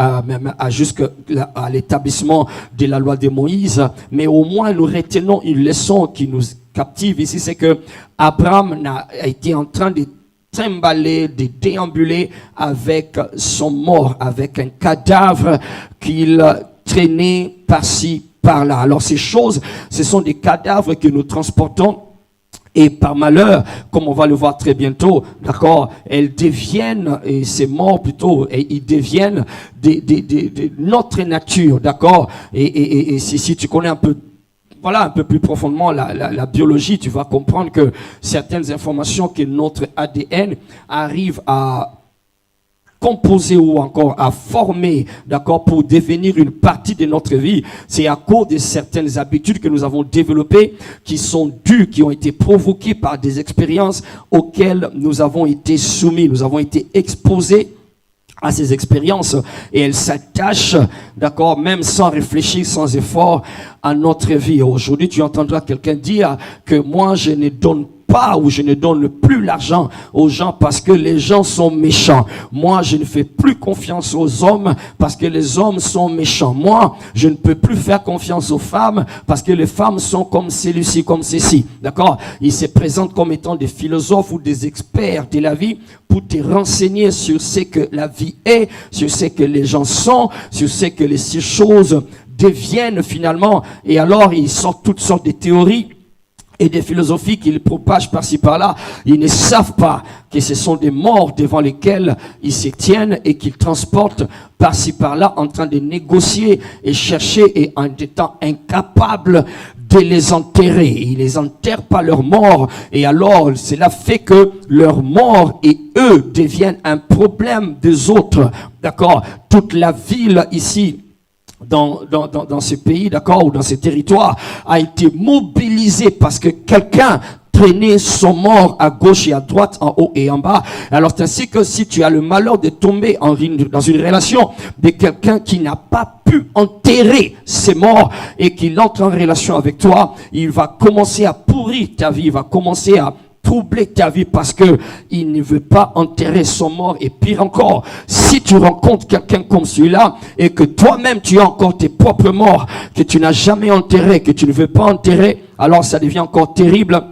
l'établissement de la loi de Moïse. Mais au moins, nous retenons une leçon qui nous captive ici, c'est que Abraham a été en train de trimballer, de déambuler avec son mort, avec un cadavre qu'il traînait par-ci, par-là. Alors ces choses, ce sont des cadavres que nous transportons. Et par malheur, comme on va le voir très bientôt, d'accord, elles deviennent, et ces morts plutôt, et ils deviennent de notre nature, d'accord. Et si tu connais un peu, voilà, un peu plus profondément la biologie, tu vas comprendre que certaines informations que notre ADN arrive à composer ou encore à former, d'accord, pour devenir une partie de notre vie, c'est à cause de certaines habitudes que nous avons développées, qui sont dues, qui ont été provoquées par des expériences auxquelles nous avons été soumis, nous avons été exposés à ces expériences, et elles s'attachent, d'accord, même sans réfléchir, sans effort, à notre vie. Aujourd'hui, tu entendras quelqu'un dire que moi, je ne donne pas ou je ne donne plus l'argent aux gens parce que les gens sont méchants. Moi, je ne fais plus confiance aux hommes parce que les hommes sont méchants. Moi, je ne peux plus faire confiance aux femmes parce que les femmes sont comme celui-ci, comme ceci. D'accord? Ils se présentent comme étant des philosophes ou des experts de la vie pour te renseigner sur ce que la vie est, sur ce que les gens sont, sur ce que les choses deviennent finalement. Et alors, ils sortent toutes sortes de théories et des philosophies qu'ils propagent par-ci par-là. Ils ne savent pas que ce sont des morts devant lesquels ils se tiennent et qu'ils transportent par-ci par-là en train de négocier et chercher, et en étant incapables de les enterrer. Ils les enterrent pas leurs morts, et alors cela fait que leurs morts et eux deviennent un problème des autres. D'accord? Toute la ville ici, dans ce pays, d'accord, ou dans ce territoire, a été mobilisé parce que quelqu'un traînait son mort à gauche et à droite, en haut et en bas. Alors c'est ainsi que si tu as le malheur de tomber dans une relation de quelqu'un qui n'a pas pu enterrer ses morts et qu'il entre en relation avec toi, il va commencer à pourrir ta vie, il va commencer à troubler ta vie parce que il ne veut pas enterrer son mort. Et pire encore, si tu rencontres quelqu'un comme celui-là et que toi-même tu as encore tes propres morts que tu n'as jamais enterrés, que tu ne veux pas enterrer, alors ça devient encore terrible.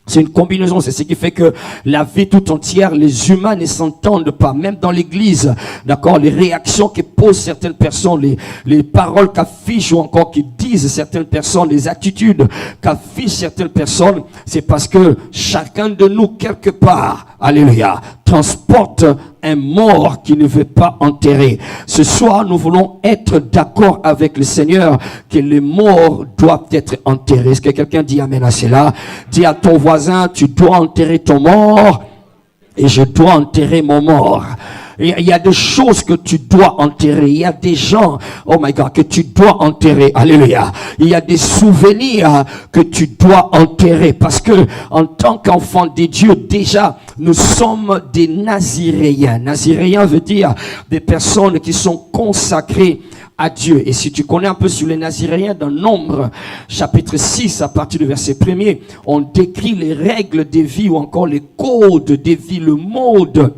C'est une combinaison, c'est ce qui fait que la vie tout entière, les humains ne s'entendent pas, même dans l'église, d'accord, les réactions que posent certaines personnes, les paroles qu'affichent ou encore qui disent certaines personnes, les attitudes qu'affichent certaines personnes, c'est parce que chacun de nous, quelque part, alléluia, transporte un mort qui ne veut pas enterrer. Ce soir, nous voulons être d'accord avec le Seigneur que les morts doivent être enterrés. Est-ce que quelqu'un dit amen à cela? Dis à ton voisin, tu dois enterrer ton mort et je dois enterrer mon mort. Il y a des choses que tu dois enterrer. Il y a des gens, oh my God, que tu dois enterrer. Alléluia. Il y a des souvenirs que tu dois enterrer. Parce que, en tant qu'enfant de Dieu, déjà, nous sommes des Naziréens. Naziréens veut dire des personnes qui sont consacrées à Dieu. Et si tu connais un peu sur les Naziréens, dans Nombre, chapitre 6, à partir du verset 1er, on décrit les règles de vie ou encore les codes de vie, le mode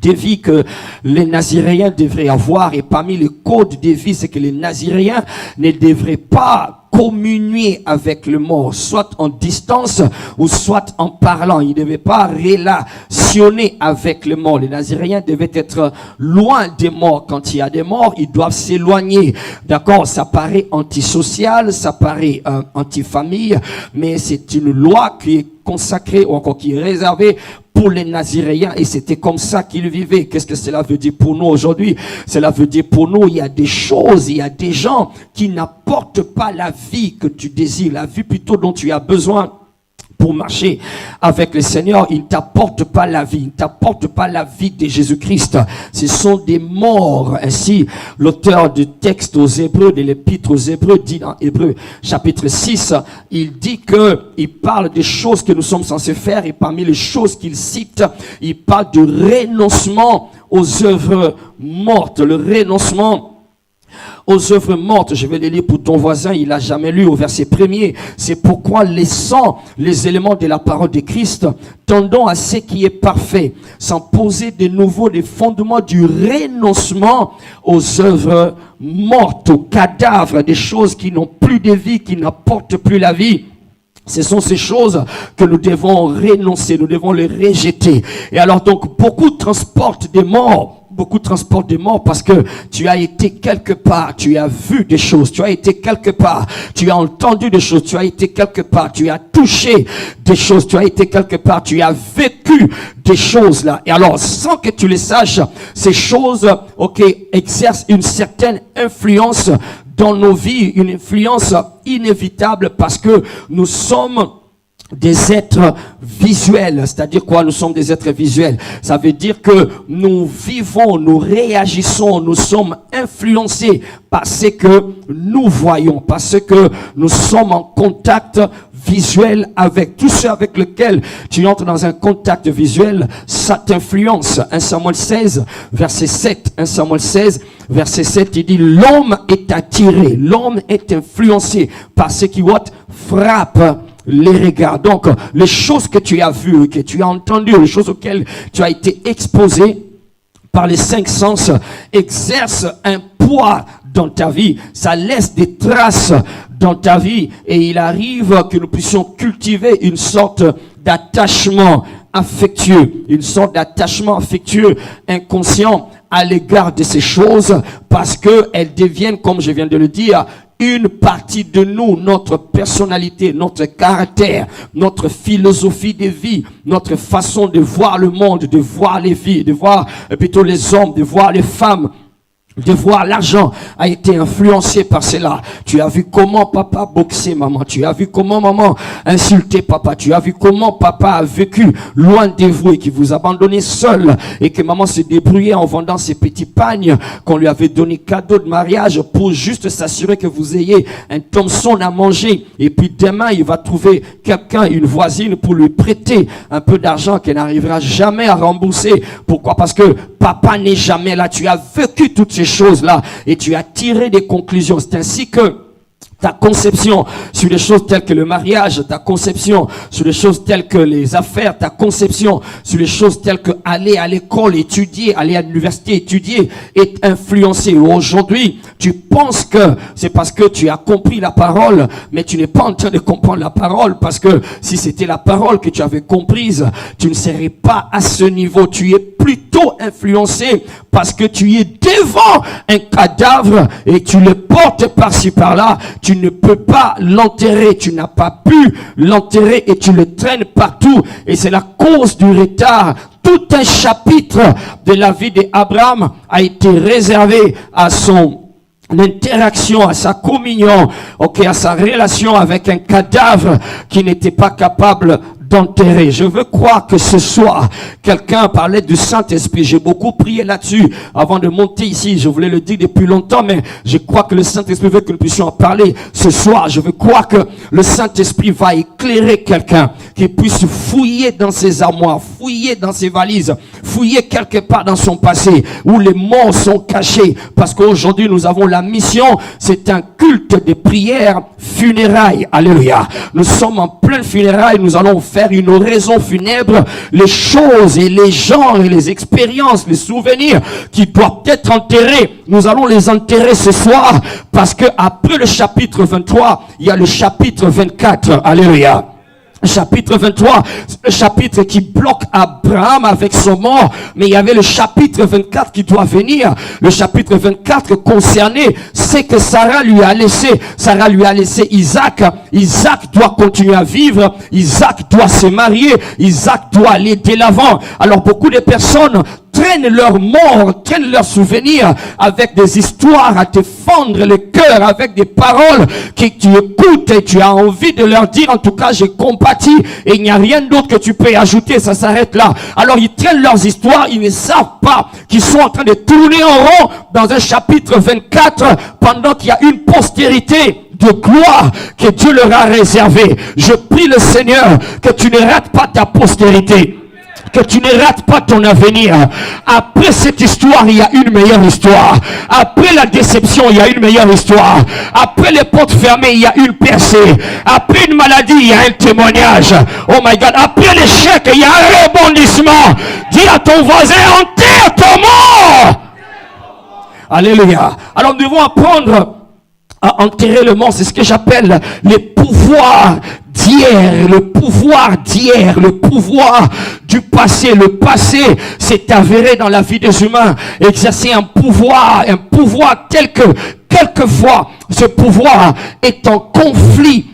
de vie que les Naziréens devraient avoir. Et parmi les codes de vie, c'est que les Naziréens ne devraient pas communier avec le mort, soit en distance ou soit en parlant. Ils ne devaient pas relationner avec le mort. Les Naziréens devaient être loin des morts. Quand il y a des morts, ils doivent s'éloigner. D'accord? Ça paraît antisocial, ça paraît anti-famille, mais c'est une loi qui est consacrée ou encore qui est réservée pour les Naziréens, et c'était comme ça qu'ils vivaient. Qu'est-ce que cela veut dire pour nous aujourd'hui? Cela veut dire pour nous, il y a des choses, il y a des gens qui n'apportent pas la vie que tu désires, la vie plutôt dont tu as besoin pour marcher avec le Seigneur, il ne t'apporte pas la vie. Il ne t'apporte pas la vie de Jésus-Christ. Ce sont des morts. Ainsi, l'auteur du texte aux Hébreux, de l'épître aux Hébreux, dit dans Hébreux chapitre 6, il dit il parle des choses que nous sommes censés faire, et parmi les choses qu'il cite, il parle du renoncement aux œuvres mortes, le renoncement aux œuvres mortes. Je vais les lire pour ton voisin, il n'a jamais lu au verset 1er. C'est pourquoi, laissant les éléments de la parole de Christ, tendons à ce qui est parfait, sans poser de nouveau les fondements du renoncement aux œuvres mortes, aux cadavres, des choses qui n'ont plus de vie, qui n'apportent plus la vie. Ce sont ces choses que nous devons renoncer, nous devons les rejeter. Et alors donc, beaucoup transportent des morts. Beaucoup transportent des morts parce que tu as été quelque part, tu as vu des choses, tu as été quelque part, tu as entendu des choses, tu as été quelque part, tu as touché des choses, tu as été quelque part, tu as vécu des choses là. Et alors, sans que tu les saches, ces choses, exercent une certaine influence dans nos vies, une influence inévitable parce que nous sommes des êtres visuels. C'est-à-dire quoi? Nous sommes des êtres visuels. Ça veut dire que nous vivons, nous réagissons, nous sommes influencés par ce que nous voyons, parce que nous sommes en contact visuel avec tout ce avec lequel tu entres dans un contact visuel, ça t'influence. 1 Samuel 16, verset 7. 1 Samuel 16, verset 7, il dit, l'homme est attiré, l'homme est influencé par ce qui frappe les regards. Donc, les choses que tu as vues, que tu as entendues, les choses auxquelles tu as été exposé par les 5 sens, exercent un poids dans ta vie. Ça laisse des traces dans ta vie. Et il arrive que nous puissions cultiver une sorte d'attachement affectueux, une sorte d'attachement affectueux inconscient à l'égard de ces choses, parce que elles deviennent, comme je viens de le dire, une partie de nous, notre personnalité, notre caractère, notre philosophie de vie, notre façon de voir le monde, de voir les vies, de voir plutôt les hommes, de voir les femmes, de voir l'argent a été influencé par cela. Tu as vu comment papa boxait maman. Tu as vu comment maman insultait papa. Tu as vu comment papa a vécu loin de vous et qui vous abandonnait seul. Et que maman se débrouillait en vendant ses petits pagnes qu'on lui avait donné cadeau de mariage pour juste s'assurer que vous ayez un Thomson à manger. Et puis demain, il va trouver quelqu'un, une voisine pour lui prêter un peu d'argent qu'elle n'arrivera jamais à rembourser. Pourquoi? Parce que papa n'est jamais là. Tu as vécu toutes ces choses-là et tu as tiré des conclusions. C'est ainsi que ta conception sur les choses telles que le mariage, ta conception sur les choses telles que les affaires, ta conception sur les choses telles que aller à l'école, étudier, aller à l'université, étudier, est influencée. Aujourd'hui, tu penses que c'est parce que tu as compris la parole, mais tu n'es pas en train de comprendre la parole, parce que si c'était la parole que tu avais comprise, tu ne serais pas à ce niveau. Tu es plutôt influencé parce que tu es devant un cadavre et tu le portes par-ci par-là. Tu ne peux pas l'enterrer, tu n'as pas pu l'enterrer et tu le traînes partout. Et c'est la cause du retard. Tout un chapitre de la vie d'Abraham a été réservé à son interaction, à sa communion, à sa relation avec un cadavre qui n'était pas capable d'enterrer. Je veux croire que ce soir, quelqu'un parlait du Saint-Esprit. J'ai beaucoup prié là-dessus avant de monter ici. Je voulais le dire depuis longtemps, mais je crois que le Saint-Esprit veut que nous puissions en parler ce soir. Je veux croire que le Saint-Esprit va éclairer quelqu'un qui puisse fouiller dans ses armoires, fouiller dans ses valises, fouiller quelque part dans son passé où les morts sont cachés. Parce qu'aujourd'hui, nous avons la mission, c'est un culte de prière funérailles. Alléluia. Nous sommes en pleine funérailles, nous allons faire une oraison funèbre, les choses et les gens et les expériences, les souvenirs qui doivent être enterrés, nous allons les enterrer ce soir, parce que après le chapitre 23, il y a le chapitre 24. Alléluia. Chapitre 23, le chapitre qui bloque Abraham avec son mort, mais il y avait le chapitre 24 qui doit venir. Le chapitre 24 concernait ce que Sarah lui a laissé. Sarah lui a laissé Isaac. Isaac doit continuer à vivre. Isaac doit se marier. Isaac doit aller de l'avant. Alors beaucoup de personnes traînent leur mort, traînent leurs souvenirs avec des histoires à te fendre le cœur, avec des paroles que tu écoutes et tu as envie de leur dire, en tout cas, j'ai compati et il n'y a rien d'autre que tu peux ajouter, ça s'arrête là. Alors, ils traînent leurs histoires, ils ne savent pas qu'ils sont en train de tourner en rond dans un chapitre 24 pendant qu'il y a une postérité de gloire que Dieu leur a réservé. Je prie le Seigneur que tu ne rates pas ta postérité, que tu ne rates pas ton avenir. Après cette histoire, il y a une meilleure histoire. Après la déception, il y a une meilleure histoire. Après les portes fermées, il y a une percée. Après une maladie, il y a un témoignage. Oh my God. Après l'échec, il y a un rebondissement. Dis à ton voisin, enterre ton mort. Alléluia. Alors nous devons apprendre à enterrer le mort. C'est ce que j'appelle les pouvoirs d'hier, le pouvoir d'hier, le pouvoir du passé. Le passé s'est avéré dans la vie des humains exercer un pouvoir tel que quelquefois ce pouvoir est en conflit,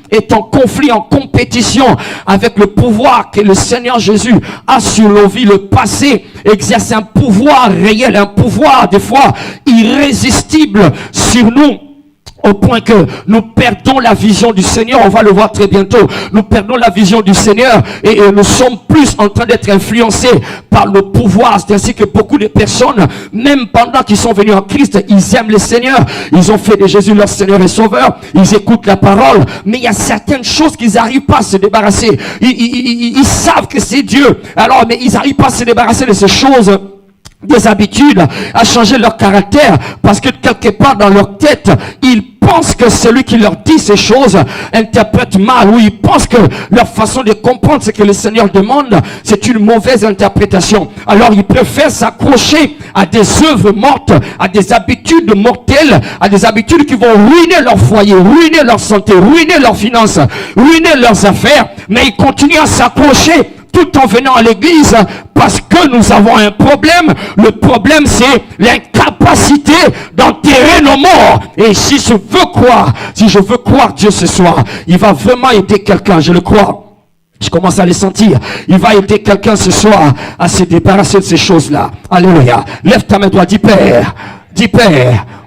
en compétition avec le pouvoir que le Seigneur Jésus a sur nos vies. Le passé exerce un pouvoir réel, un pouvoir des fois irrésistible sur nous, au point que nous perdons la vision du Seigneur. On va le voir très bientôt. Nous perdons la vision du Seigneur et nous sommes plus en train d'être influencés par le pouvoir. C'est ainsi que beaucoup de personnes, même pendant qu'ils sont venus en Christ, ils aiment le Seigneur. Ils ont fait de Jésus leur Seigneur et Sauveur. Ils écoutent la parole. Mais il y a certaines choses qu'ils n'arrivent pas à se débarrasser. Ils savent que c'est Dieu. Alors, mais ils n'arrivent pas à se débarrasser de ces choses, des habitudes, à changer leur caractère, parce que quelque part dans leur tête, ils pensent que celui qui leur dit ces choses interprète mal, ou ils pensent que leur façon de comprendre ce que le Seigneur demande, c'est une mauvaise interprétation. Alors ils préfèrent s'accrocher à des œuvres mortes, à des habitudes mortelles, à des habitudes qui vont ruiner leur foyer, ruiner leur santé, ruiner leurs finances, ruiner leurs affaires, mais ils continuent à s'accrocher tout en venant à l'église, parce que nous avons un problème. Le problème, c'est l'incapacité d'enterrer nos morts. Et si je veux croire Dieu ce soir, il va vraiment aider quelqu'un, je le crois. Je commence à les sentir. Il va aider quelqu'un ce soir à se débarrasser de ces choses-là. Alléluia. Lève ta main droite, dis Père,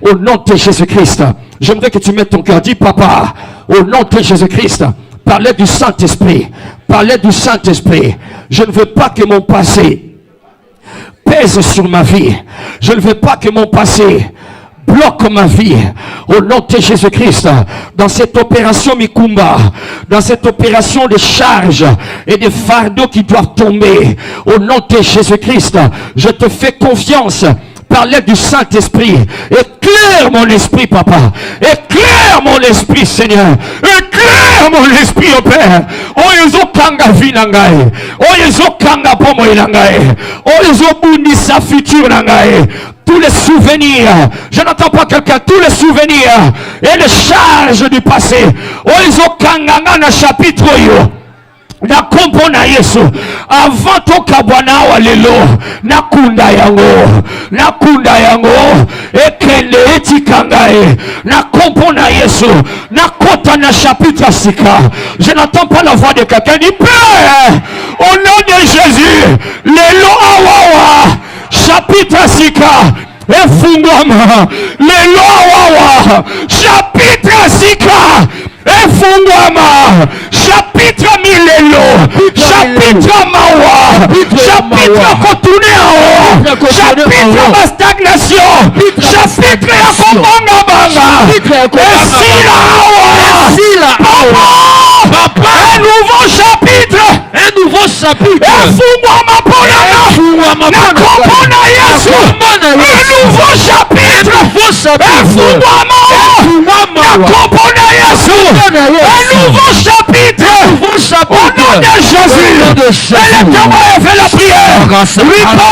au nom de Jésus-Christ. J'aimerais que tu mettes ton cœur, dis Papa, au nom de Jésus-Christ. Parlez du Saint-Esprit. Parlez du Saint-Esprit. Je ne veux pas que mon passé pèse sur ma vie. Je ne veux pas que mon passé bloque ma vie. Au nom de Jésus-Christ, dans cette opération Mikumba, dans cette opération de charges et de fardeaux qui doivent tomber, au nom de Jésus-Christ, je te fais confiance. Parlez du Saint-Esprit. Éclaire mon esprit, Papa. Éclaire mon esprit, Seigneur. Éclaire mon esprit, au Père. Oyezo kanga vinangae. Oyezo kanga pomo ilangae. Oyezo bundisa futur nangae. Tous les souvenirs, je n'entends pas quelqu'un, tous les souvenirs et les charges du passé. Oyezo kanga na chapitre yo. Na kompo na Yesu avant toka bwana wa lelo nakunda yango ekende etikangae na kompo na Yesu nakota na chapitre sika. Je n'entends pas la voix de quelqu'un. Dit Père, au nom de Jésus, lelo awawa chapitre sika efungwama, lelo awawa chapitre sika efungwama, chapitre milelo, chapitre mawa, chapitre kotuneo, chapitre ma stagnation, chapitre ya komonga banga, esila awa, papa, un nouveau chapitre, efungwama ponana, na kompona Yesu, un nouveau chapitre, efungwama, na kompona Yesu, un nouveau chapitre, au nom de Jésus. Et le témoin a fait la prière. Oui, je vais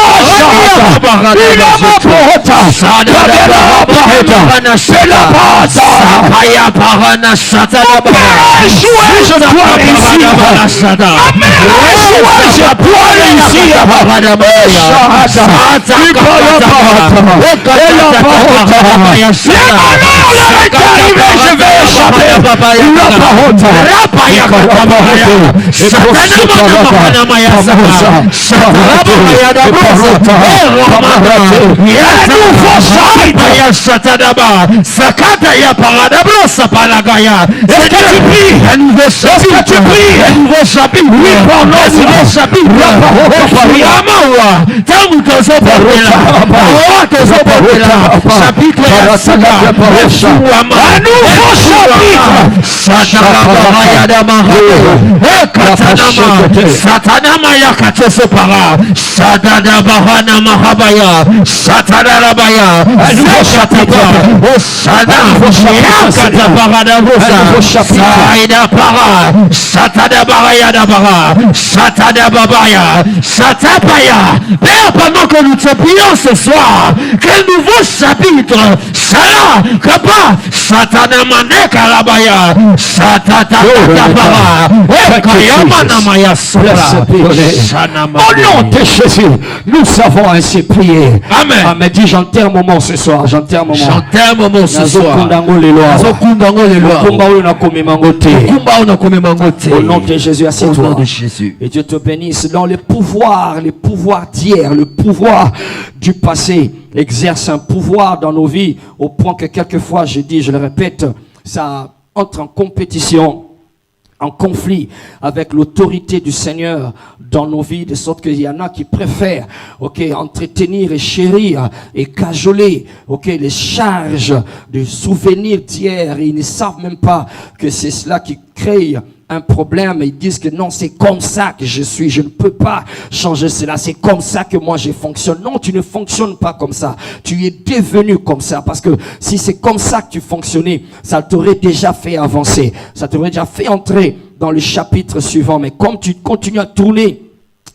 échapper. Père, pendant que nous te prions ce soir, quel nouveau chapitre Sala, Kapa, Satana Maneka Rabaya, Satata Para, Kayamana Maya Sora, Au nom de Jésus, nous savons ainsi prier. Amen. Amen. Dis, j'enterre mon mot ce soir. J'enterre mon mot. J'enterre mon mot ce soir. Au nom de Jésus, assieds-toi. Au nom de Jésus. Et Dieu te bénisse. Dans les pouvoirs d'hier, le pouvoir du passé exerce un pouvoir dans nos vies au point que quelquefois, je dis, je le répète, ça entre en compétition, en conflit avec l'autorité du Seigneur dans nos vies, de sorte qu'il y en a qui préfèrent, entretenir et chérir et cajoler, les charges de souvenirs d'hier, et ils ne savent même pas que c'est cela qui crée un problème. Ils disent que non, c'est comme ça que je suis, je ne peux pas changer cela, c'est comme ça que moi je fonctionne. Non, tu ne fonctionnes pas comme ça, tu es devenu comme ça, parce que si c'est comme ça que tu fonctionnais, ça t'aurait déjà fait avancer, ça t'aurait déjà fait entrer dans le chapitre suivant. Mais comme tu continues à tourner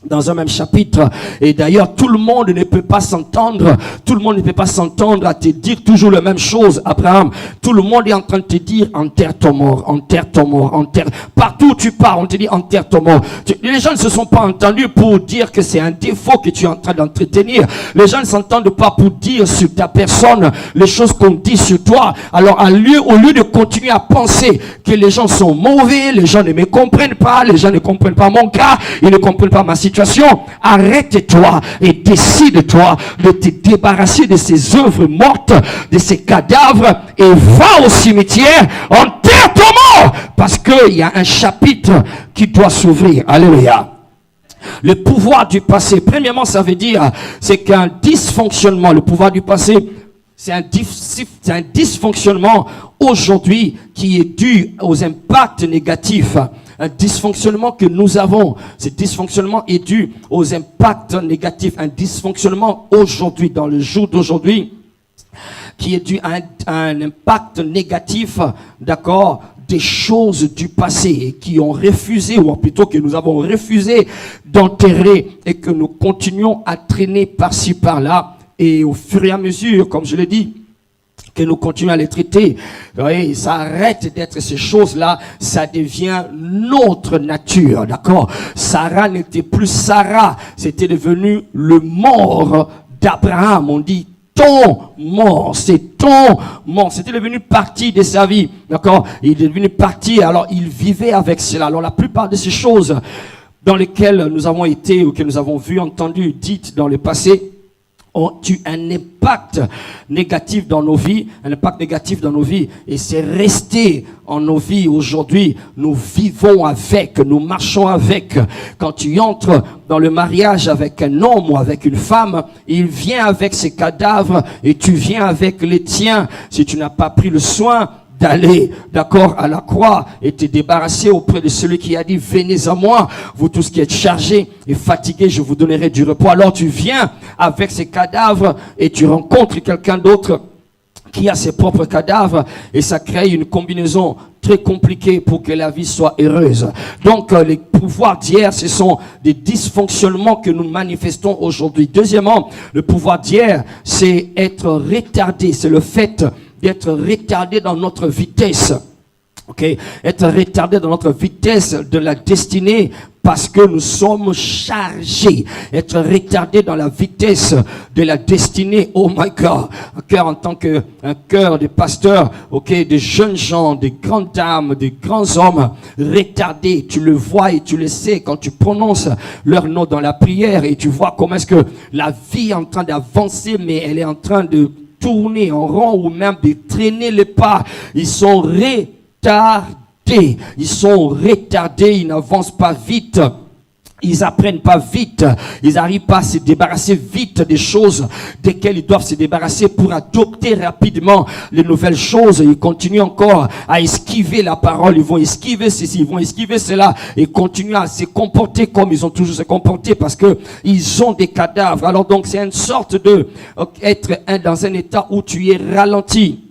dans un même chapitre, et d'ailleurs tout le monde ne peut pas s'entendre, à te dire toujours la même chose. Abraham, tout le monde est en train de te dire enterre ton mort, enterre ton mort, enterre. Partout où tu pars, on te dit enterre ton mort. Les gens ne se sont pas entendus pour dire que c'est un défaut que tu es en train d'entretenir. Les gens ne s'entendent pas pour dire sur ta personne les choses qu'on dit sur toi. Alors au lieu de continuer à penser que les gens sont mauvais, les gens ne me comprennent pas, les gens ne comprennent pas mon cas, ils ne comprennent pas ma situation, arrête-toi et décide-toi de te débarrasser de ces œuvres mortes, de ces cadavres, et va au cimetière, enterre ton mort, parce qu'il y a un chapitre qui doit s'ouvrir. Alléluia. Le pouvoir du passé, premièrement, ça veut dire, c'est qu'un dysfonctionnement, le pouvoir du passé, c'est un dysfonctionnement aujourd'hui qui est dû aux impacts négatifs. Un dysfonctionnement que nous avons, ce dysfonctionnement est dû aux impacts négatifs. Un dysfonctionnement aujourd'hui, dans le jour d'aujourd'hui, qui est dû à un impact négatif, d'accord, des choses du passé, et qui ont refusé, ou plutôt que nous avons refusé d'enterrer, et que nous continuons à traîner par-ci par-là. Et au fur et à mesure, comme je l'ai dit, que nous continuons à les traiter, oui, ça arrête d'être ces choses-là, ça devient notre nature, d'accord? Sarah n'était plus Sarah, c'était devenu le mort d'Abraham. On dit ton mort, c'est ton mort, c'était devenu partie de sa vie, d'accord? Il est devenu partie, alors il vivait avec cela. Alors la plupart de ces choses dans lesquelles nous avons été, ou que nous avons vu, entendu, dites dans le passé, ont eu un impact négatif dans nos vies, et c'est resté en nos vies aujourd'hui. Nous vivons avec, nous marchons avec. Quand tu entres dans le mariage avec un homme ou avec une femme, il vient avec ses cadavres et tu viens avec les tiens. Si tu n'as pas pris le soin d'aller, d'accord, à la croix et te débarrasser auprès de celui qui a dit venez à moi, vous tous qui êtes chargés et fatigués, je vous donnerai du repos. Alors tu viens avec ces cadavres et tu rencontres quelqu'un d'autre qui a ses propres cadavres, et ça crée une combinaison très compliquée pour que la vie soit heureuse. Donc les pouvoirs d'hier, ce sont des dysfonctionnements que nous manifestons aujourd'hui. Deuxièmement, le pouvoir d'hier, c'est être retardé, c'est le fait d'être retardé dans notre vitesse. Ok, être retardé dans notre vitesse de la destinée parce que nous sommes chargés. Être retardé dans la vitesse de la destinée. Oh my God. Un cœur en tant que un cœur de pasteurs, ok, de jeunes gens, de grandes dames, de grands hommes retardés. Tu le vois et tu le sais quand tu prononces leur nom dans la prière et tu vois comment est-ce que la vie est en train d'avancer, mais elle est en train de tourner en rond ou même de traîner les pas. Ils sont retardés. Ils sont retardés, ils n'avancent pas vite. Ils apprennent pas vite, ils n'arrivent pas à se débarrasser vite des choses desquelles ils doivent se débarrasser pour adopter rapidement les nouvelles choses. Ils continuent encore à esquiver la parole, ils vont esquiver ceci, ils vont esquiver cela et continuent à se comporter comme ils ont toujours se comporté parce que ils ont des cadavres. Alors donc c'est une sorte de être dans un état où tu es ralenti,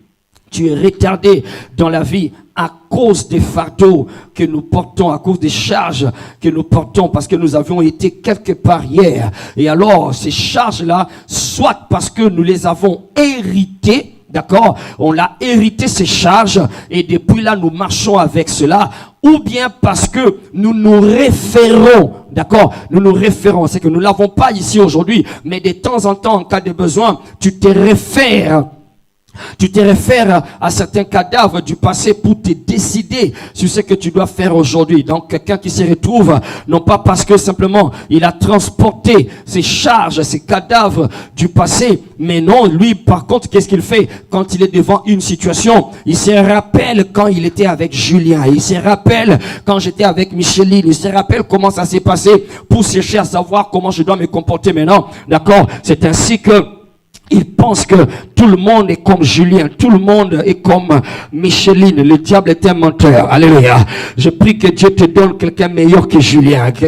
tu es retardé dans la vie à cause des fardeaux que nous portons, à cause des charges que nous portons, parce que nous avions été quelque part hier. Et alors, ces charges-là, soit parce que nous les avons héritées, d'accord, on l'a hérité ces charges, et depuis là, nous marchons avec cela, ou bien parce que nous nous référons, d'accord, nous nous référons, c'est que nous l'avons pas ici aujourd'hui, mais de temps en temps, en cas de besoin, tu te réfères à certains cadavres du passé pour te décider sur ce que tu dois faire aujourd'hui. Donc, quelqu'un qui se retrouve, non pas parce que simplement il a transporté ses charges, ses cadavres du passé, mais non, lui, par contre, qu'est-ce qu'il fait quand il est devant une situation? Il se rappelle quand il était avec Julien, il se rappelle quand j'étais avec Micheline, il se rappelle comment ça s'est passé pour chercher à savoir comment je dois me comporter maintenant. D'accord? C'est ainsi que il pense que tout le monde est comme Julien, tout le monde est comme Micheline. Le diable est un menteur. Alléluia. Je prie que Dieu te donne quelqu'un meilleur que Julien. Que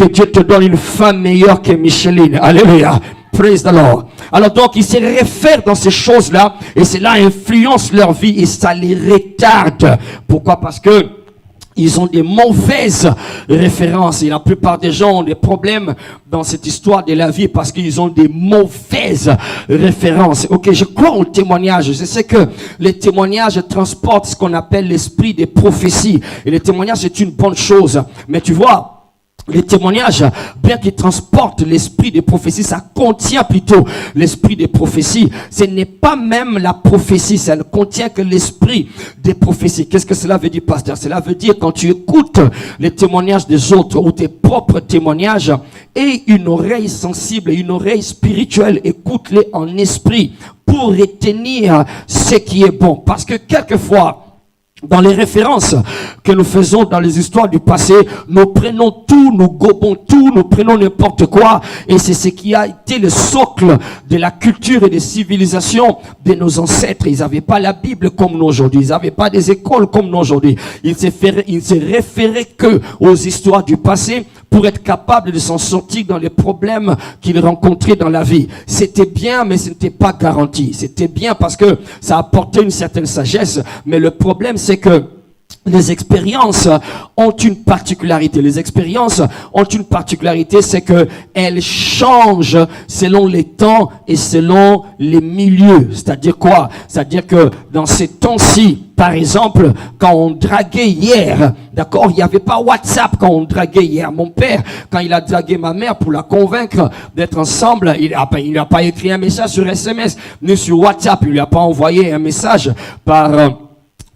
Dieu te donne une femme meilleure que Micheline. Alléluia. Praise the Lord. Alors donc, ils se réfèrent dans ces choses-là et cela influence leur vie et ça les retarde. Pourquoi? Parce que ils ont des mauvaises références et la plupart des gens ont des problèmes dans cette histoire de la vie parce qu'ils ont des mauvaises références. Ok, je crois au témoignage. Je sais que les témoignages transportent ce qu'on appelle l'esprit des prophéties. Et les témoignages, c'est une bonne chose. Mais tu vois, les témoignages, bien qu'ils transportent l'esprit des prophéties, ça contient plutôt l'esprit des prophéties. Ce n'est pas même la prophétie, ça ne contient que l'esprit des prophéties. Qu'est-ce que cela veut dire, pasteur? Cela veut dire quand tu écoutes les témoignages des autres ou tes propres témoignages, et une oreille sensible, une oreille spirituelle, écoute-les en esprit pour retenir ce qui est bon. Parce que quelquefois, dans les références que nous faisons dans les histoires du passé, nous prenons tout, nous gobons tout, nous prenons n'importe quoi. Et c'est ce qui a été le socle de la culture et des civilisations de nos ancêtres. Ils n'avaient pas la Bible comme nous aujourd'hui. Ils n'avaient pas des écoles comme nous aujourd'hui. Ils se référaient que aux histoires du passé pour être capables de s'en sortir dans les problèmes qu'ils rencontraient dans la vie. C'était bien, mais ce n'était pas garanti. C'était bien parce que ça apportait une certaine sagesse, mais le problème, c'est que les expériences ont une particularité. Les expériences ont une particularité, c'est que elles changent selon les temps et selon les milieux. C'est-à-dire quoi? C'est-à-dire que dans ces temps-ci, par exemple, quand on draguait hier, d'accord, il n'y avait pas WhatsApp quand on draguait hier. Mon père, quand il a dragué ma mère pour la convaincre d'être ensemble, il n'a pas écrit un message sur SMS, ni sur WhatsApp, il lui a pas envoyé un message par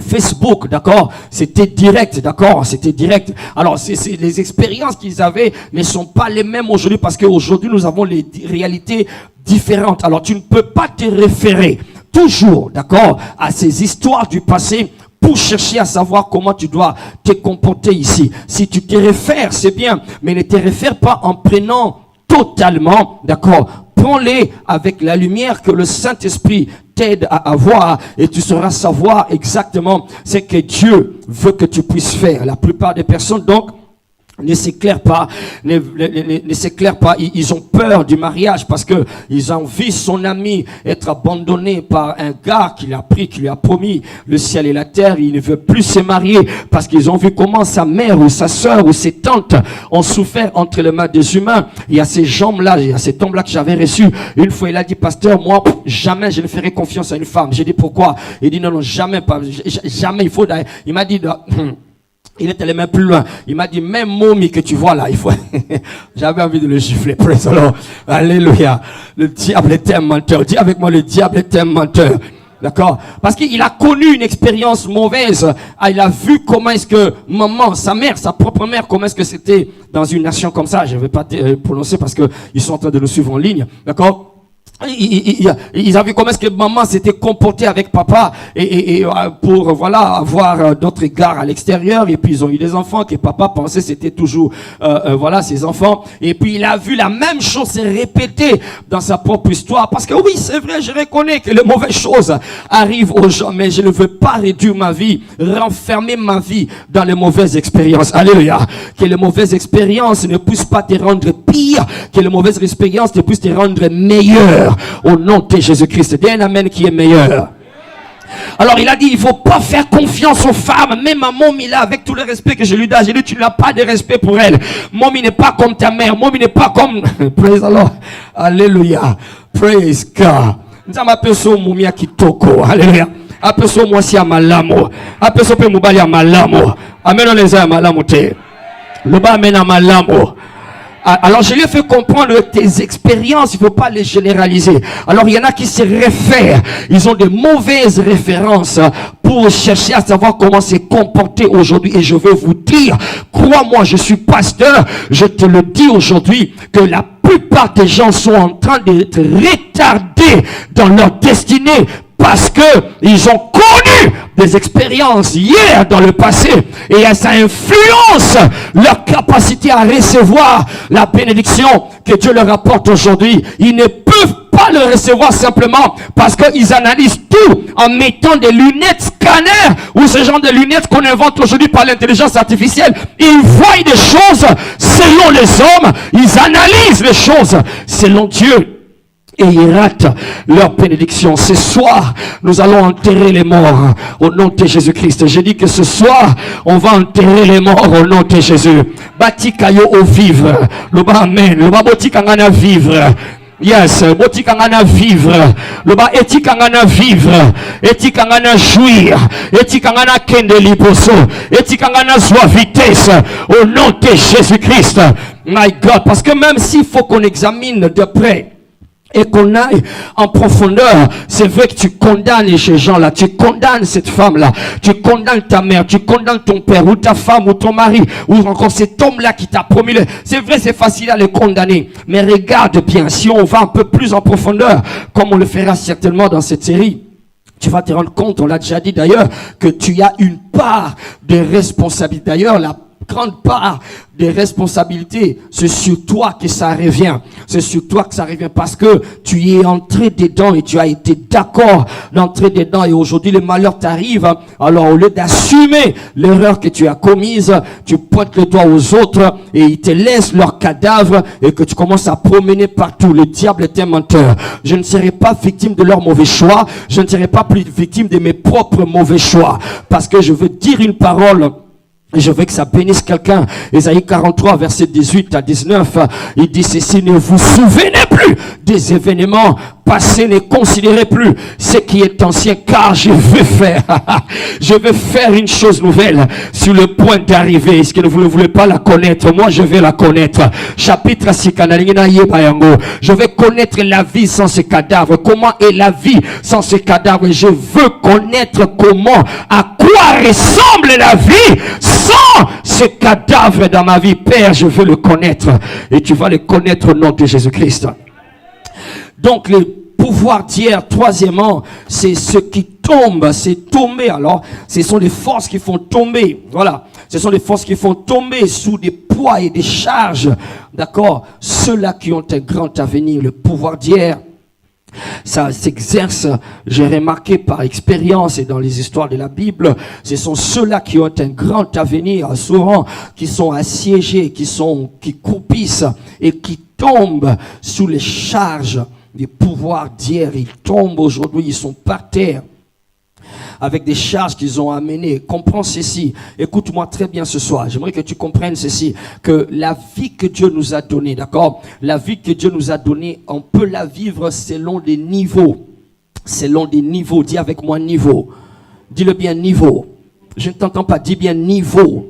Facebook, d'accord, c'était direct, d'accord, c'était direct. Alors, les expériences qu'ils avaient ne sont pas les mêmes aujourd'hui parce qu'aujourd'hui, nous avons les réalités différentes. Alors, tu ne peux pas te référer toujours, d'accord, à ces histoires du passé pour chercher à savoir comment tu dois te comporter ici. Si tu te réfères, c'est bien, mais ne te réfère pas en prenant totalement, d'accord, prends-les avec la lumière que le Saint-Esprit t'aide à avoir et tu sauras savoir exactement ce que Dieu veut que tu puisses faire. La plupart des personnes, donc, ne s'éclairent pas, ne s'éclairent pas. Ils ont peur du mariage parce que ils ont vu son ami être abandonné par un gars qu'il a pris, qui lui a promis le ciel et la terre. Il ne veut plus se marier parce qu'ils ont vu comment sa mère ou sa sœur ou ses tantes ont souffert entre les mains des humains. Il y a ces jambes-là, il y a cet homme-là que j'avais reçu. Une fois, il a dit, pasteur, moi, jamais je ne ferai confiance à une femme. J'ai dit, pourquoi? Il dit, non, jamais, pas, jamais, il faut, il m'a dit, il est allé même plus loin. Il m'a dit, même momie que tu vois là, il faut... J'avais envie de le gifler. Praise the Lord. Alléluia. Le diable est un menteur. Dis avec moi, le diable est un menteur. D'accord? Parce qu'il a connu une expérience mauvaise. Il a vu comment est-ce que maman, sa mère, sa propre mère, comment est-ce que c'était dans une nation comme ça. Je ne vais pas prononcer parce que ils sont en train de nous suivre en ligne. D'accord? Ils ont vu comment est-ce que maman s'était comportée avec papa et pour voilà avoir d'autres égards à l'extérieur, et puis ils ont eu des enfants que papa pensait c'était toujours voilà ses enfants, et puis il a vu la même chose se répéter dans sa propre histoire, parce que oui, c'est vrai, je reconnais que les mauvaises choses arrivent aux gens, mais je ne veux pas réduire ma vie, renfermer ma vie dans les mauvaises expériences. Alléluia. Que les mauvaises expériences ne puissent pas te rendre pire, que les mauvaises expériences ne puissent te rendre meilleur. Au nom de Jésus-Christ. Dis un amen qui est meilleur. Alors il a dit, il faut pas faire confiance aux femmes. Même à Mommy là, avec tout le respect que je lui donne, j'ai dit, tu n'as pas de respect pour elle. Mommy n'est pas comme ta mère. Mommy n'est pas comme... Praise the Lord. Alléluia. Praise God. Nous m'appelle ça Mommy Kitoko. Alléluia. Appelle ça moi si à malamo. Appelle ça Moubali à malamo. Amen on les a à malamo te. Le bas amène à malamo. Alors je lui ai fait comprendre tes expériences, il ne faut pas les généraliser. Alors il y en a qui se réfèrent, ils ont de mauvaises références pour chercher à savoir comment se comporter aujourd'hui. Et je veux vous dire, crois-moi, je suis pasteur, je te le dis aujourd'hui, que la plupart des gens sont en train d'être retardés dans leur destinée parce que ils ont connu des expériences hier dans le passé et ça influence leur capacité à recevoir la bénédiction que Dieu leur apporte aujourd'hui. Ils ne peuvent pas le recevoir simplement parce qu'ils analysent tout en mettant des lunettes scanner ou ce genre de lunettes qu'on invente aujourd'hui par l'intelligence artificielle. Ils voient des choses selon les hommes, ils analysent les choses selon Dieu. Et ils ratent leur bénédiction. Ce soir, nous allons enterrer les morts au nom de Jésus-Christ. J'ai dit que ce soir, on va enterrer les morts au nom de Jésus. Bati kayo au vivre. Le bas amen. Le bas boti kangana vivre. Yes, boti kangana vivre. Le bas eti kangana vivre. Eti kangana jouir. Eti kangana kende liboso. Eti kangana joie vitesse. Au nom de Jésus-Christ. My God. Parce que même s'il faut qu'on examine de près et qu'on aille en profondeur, c'est vrai que tu condamnes ces gens-là, tu condamnes cette femme-là, tu condamnes ta mère, tu condamnes ton père, ou ta femme, ou ton mari, ou encore cet homme-là qui t'a promis. C'est vrai, c'est facile à les condamner, mais regarde bien, si on va un peu plus en profondeur, comme on le fera certainement dans cette série, tu vas te rendre compte, on l'a déjà dit d'ailleurs, que tu as une part de responsabilité. D'ailleurs, la grande part des responsabilités, c'est sur toi que ça revient. C'est sur toi que ça revient parce que tu es entré dedans et tu as été d'accord d'entrer dedans et aujourd'hui le malheur t'arrive. Alors au lieu d'assumer l'erreur que tu as commise, tu pointes le doigt aux autres et ils te laissent leur cadavre et que tu commences à promener partout. Le diable est un menteur. Je ne serai pas victime de leur mauvais choix. Je ne serai pas plus victime de mes propres mauvais choix parce que je veux dire une parole. Et je veux que ça bénisse quelqu'un. Ésaïe 43, verset 18 à 19. Il dit ceci, ne vous souvenez plus des événements passés, ne considérez plus ce qui est ancien, car je vais faire une chose nouvelle sur le point d'arriver. Est-ce que vous ne voulez pas la connaître? Moi, je vais la connaître. Chapitre 6, je vais connaître la vie sans ce cadavre. Comment est la vie sans ce cadavre? Je veux connaître comment, à quoi ressemble la vie sans ce cadavre dans ma vie. Père, je veux le connaître. Et tu vas le connaître au nom de Jésus-Christ. Donc, le pouvoir d'hier, troisièmement, c'est ce qui tombe, c'est tomber. Alors, ce sont les forces qui font tomber. Voilà. Ce sont les forces qui font tomber sous des poids et des charges. D'accord? Ceux-là qui ont un grand avenir. Le pouvoir d'hier, Ça s'exerce, j'ai remarqué par expérience et dans les histoires de la Bible, ce sont ceux-là qui ont un grand avenir, souvent, qui sont assiégés, qui croupissent et qui tombent sous les charges des pouvoirs d'hier. Ils tombent aujourd'hui, ils sont par terre avec des charges qu'ils ont amenées. Comprends ceci. Écoute-moi très bien ce soir. J'aimerais que tu comprennes ceci. Que la vie que Dieu nous a donnée, d'accord? La vie que Dieu nous a donnée, on peut la vivre selon des niveaux. Selon des niveaux. Dis avec moi niveau. Dis-le bien niveau. Je ne t'entends pas. Dis bien niveau.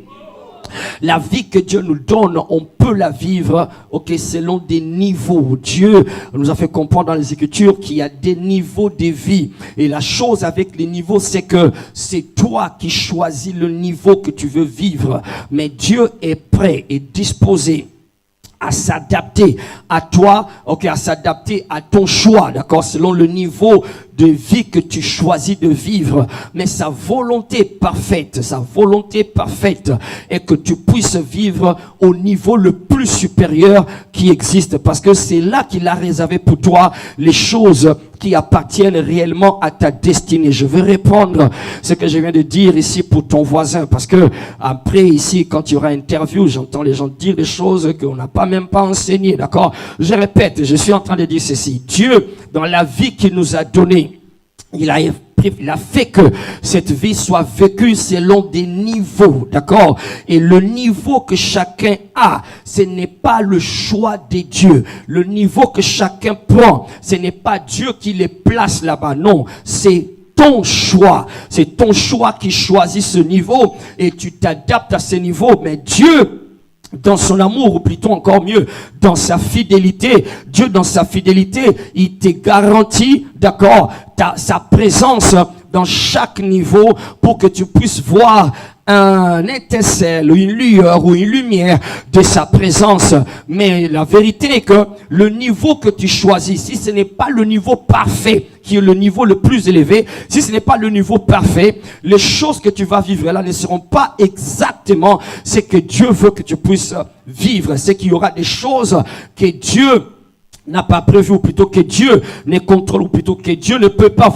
La vie que Dieu nous donne, on peut la vivre, selon des niveaux. Dieu nous a fait comprendre dans les Écritures qu'il y a des niveaux de vie. Et la chose avec les niveaux, c'est que c'est toi qui choisis le niveau que tu veux vivre. Mais Dieu est prêt et disposé à s'adapter à toi, à s'adapter à ton choix, d'accord, selon le niveau de vie que tu choisis de vivre. Mais sa volonté parfaite est que tu puisses vivre au niveau le plus supérieur qui existe, parce que c'est là qu'il a réservé pour toi les choses qui appartiennent réellement à ta destinée. Je vais répondre ce que je viens de dire ici pour ton voisin, parce que après ici, quand il y aura interview, j'entends les gens dire des choses qu'on n'a même pas enseignées, d'accord? Je répète, je suis en train de dire ceci. Dieu, dans la vie qu'il nous a donnée, il a fait que cette vie soit vécue selon des niveaux, d'accord? Et le niveau que chacun a, ce n'est pas le choix de Dieu. Le niveau que chacun prend, ce n'est pas Dieu qui les place là-bas. Non, c'est ton choix. C'est ton choix qui choisit ce niveau et tu t'adaptes à ce niveau. Mais Dieu, dans son amour, ou plutôt encore mieux, dans sa fidélité, Dieu dans sa fidélité, il te garantit, d'accord, sa présence dans chaque niveau pour que tu puisses voir un étincelle ou une lueur ou une lumière de sa présence. Mais la vérité est que le niveau que tu choisis, si ce n'est pas le niveau parfait, qui est le niveau le plus élevé, si ce n'est pas le niveau parfait, les choses que tu vas vivre là ne seront pas exactement ce que Dieu veut que tu puisses vivre. C'est qu'il y aura des choses que Dieu n'a pas prévu, ou plutôt que Dieu ne contrôle, ou plutôt que Dieu ne peut pas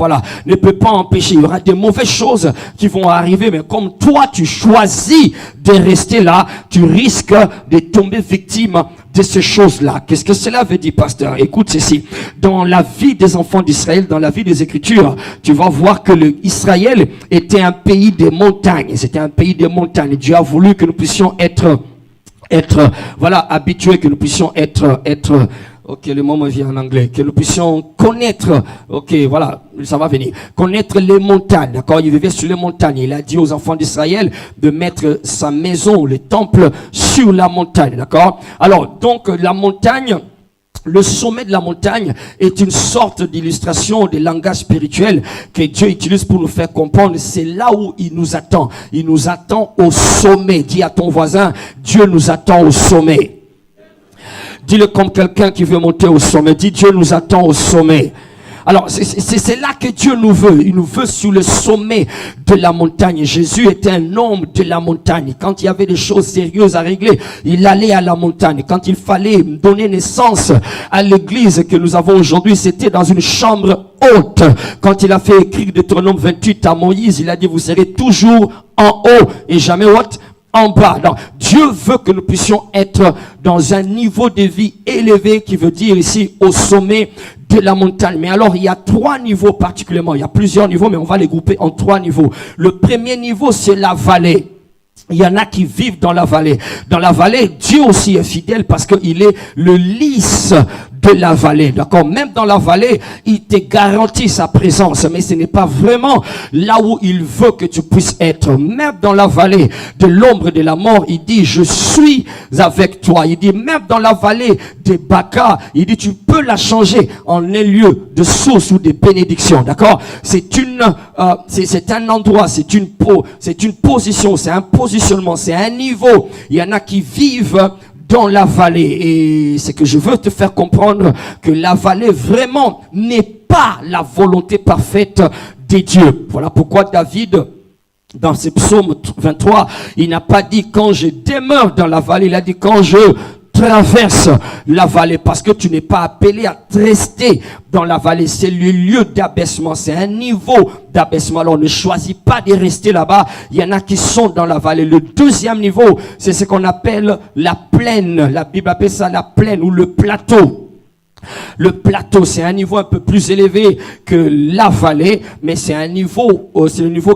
empêcher. Il y aura des mauvaises choses qui vont arriver, mais comme toi tu choisis de rester là, tu risques de tomber victime de ces choses-là. Qu'est-ce que cela veut dire, pasteur? Écoute ceci. Dans la vie des enfants d'Israël, dans la vie des Écritures, tu vas voir que Israël était un pays des montagnes. C'était un pays des montagnes. Dieu a voulu que nous puissions être habitués, que nous puissions être le mot me vient en anglais, que nous puissions connaître, ça va venir, connaître les montagnes, d'accord? Il vivait sur les montagnes. Il a dit aux enfants d'Israël de mettre sa maison, le temple, sur la montagne, d'accord? Alors, donc, la montagne, le sommet de la montagne est une sorte d'illustration des langages spirituels que Dieu utilise pour nous faire comprendre. C'est là où il nous attend. Il nous attend au sommet. Dis à ton voisin, Dieu nous attend au sommet. Dis-le comme quelqu'un qui veut monter au sommet. Dis, Dieu nous attend au sommet. Alors, c'est là que Dieu nous veut. Il nous veut sur le sommet de la montagne. Jésus était un homme de la montagne. Quand il y avait des choses sérieuses à régler, il allait à la montagne. Quand il fallait donner naissance à l'église que nous avons aujourd'hui, c'était dans une chambre haute. Quand il a fait écrire Deutéronome 28 à Moïse, il a dit, vous serez toujours en haut et jamais haute en bas. Donc, Dieu veut que nous puissions être dans un niveau de vie élevé, qui veut dire ici au sommet de la montagne. Mais alors, il y a 3 niveaux particulièrement. Il y a plusieurs niveaux, mais on va les grouper en 3 niveaux. Le premier niveau, c'est la vallée. Il y en a qui vivent dans la vallée. Dans la vallée, Dieu aussi est fidèle parce qu'il est le lys de la vallée. D'accord? Même dans la vallée, il te garantit sa présence. Mais ce n'est pas vraiment là où il veut que tu puisses être. Même dans la vallée de l'ombre de la mort, il dit, je suis avec toi. Il dit, même dans la vallée des Baca, il dit, tu peux la changer en un lieu de source ou de bénédiction. D'accord? C'est un endroit, c'est une position, c'est un positionnement, c'est un niveau. Il y en a qui vivent dans la vallée, et c'est que je veux te faire comprendre que la vallée vraiment n'est pas la volonté parfaite de Dieu. Voilà pourquoi David, dans ses psaumes 23, il n'a pas dit quand je demeure dans la vallée, il a dit quand je traverses la vallée parce que tu n'es pas appelé à rester dans la vallée. C'est le lieu d'abaissement. C'est un niveau d'abaissement. Alors ne choisis pas de rester là-bas. Il y en a qui sont dans la vallée. Le deuxième niveau, c'est ce qu'on appelle la plaine. La Bible appelle ça la plaine ou le plateau. Le plateau, c'est un niveau un peu plus élevé que la vallée, mais c'est un niveau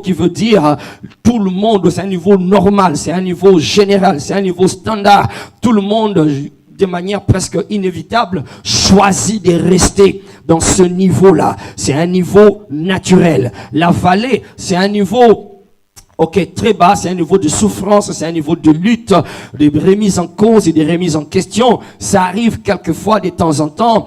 qui veut dire tout le monde, c'est un niveau normal, c'est un niveau général, c'est un niveau standard. Tout le monde, de manière presque inévitable, choisit de rester dans ce niveau-là. C'est un niveau naturel. La vallée, c'est un niveau très bas, c'est un niveau de souffrance, c'est un niveau de lutte, de remise en cause et de remise en question. Ça arrive quelquefois de temps en temps,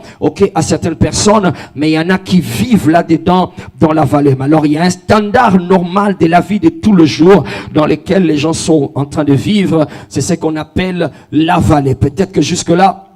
à certaines personnes, mais il y en a qui vivent là-dedans dans la vallée. Mais alors, il y a un standard normal de la vie de tout le jour dans lequel les gens sont en train de vivre. C'est ce qu'on appelle la vallée. Peut-être que jusque-là,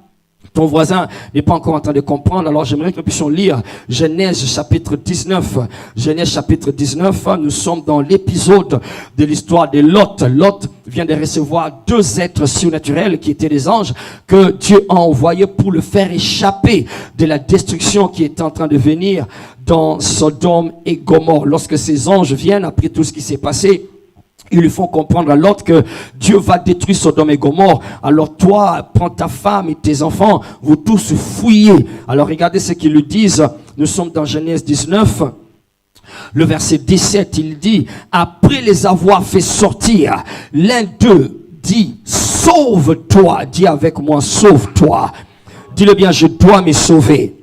ton voisin n'est pas encore en train de comprendre. Alors j'aimerais que nous puissions lire Genèse chapitre 19. Genèse chapitre 19, nous sommes dans l'épisode de l'histoire de Lot. Lot vient de recevoir 2 êtres surnaturels qui étaient des anges que Dieu a envoyés pour le faire échapper de la destruction qui est en train de venir dans Sodome et Gomorrhe. Lorsque ces anges viennent, après tout ce qui s'est passé, ils lui font comprendre à Lot que Dieu va détruire Sodome et Gomorrhe. Alors toi, prends ta femme et tes enfants, vous tous fuyez. Alors regardez ce qu'ils lui disent. Nous sommes dans Genèse 19. Le verset 17, il dit, après les avoir fait sortir, l'un d'eux dit, sauve-toi. Dis avec moi, sauve-toi. Dis-le bien, je dois me sauver.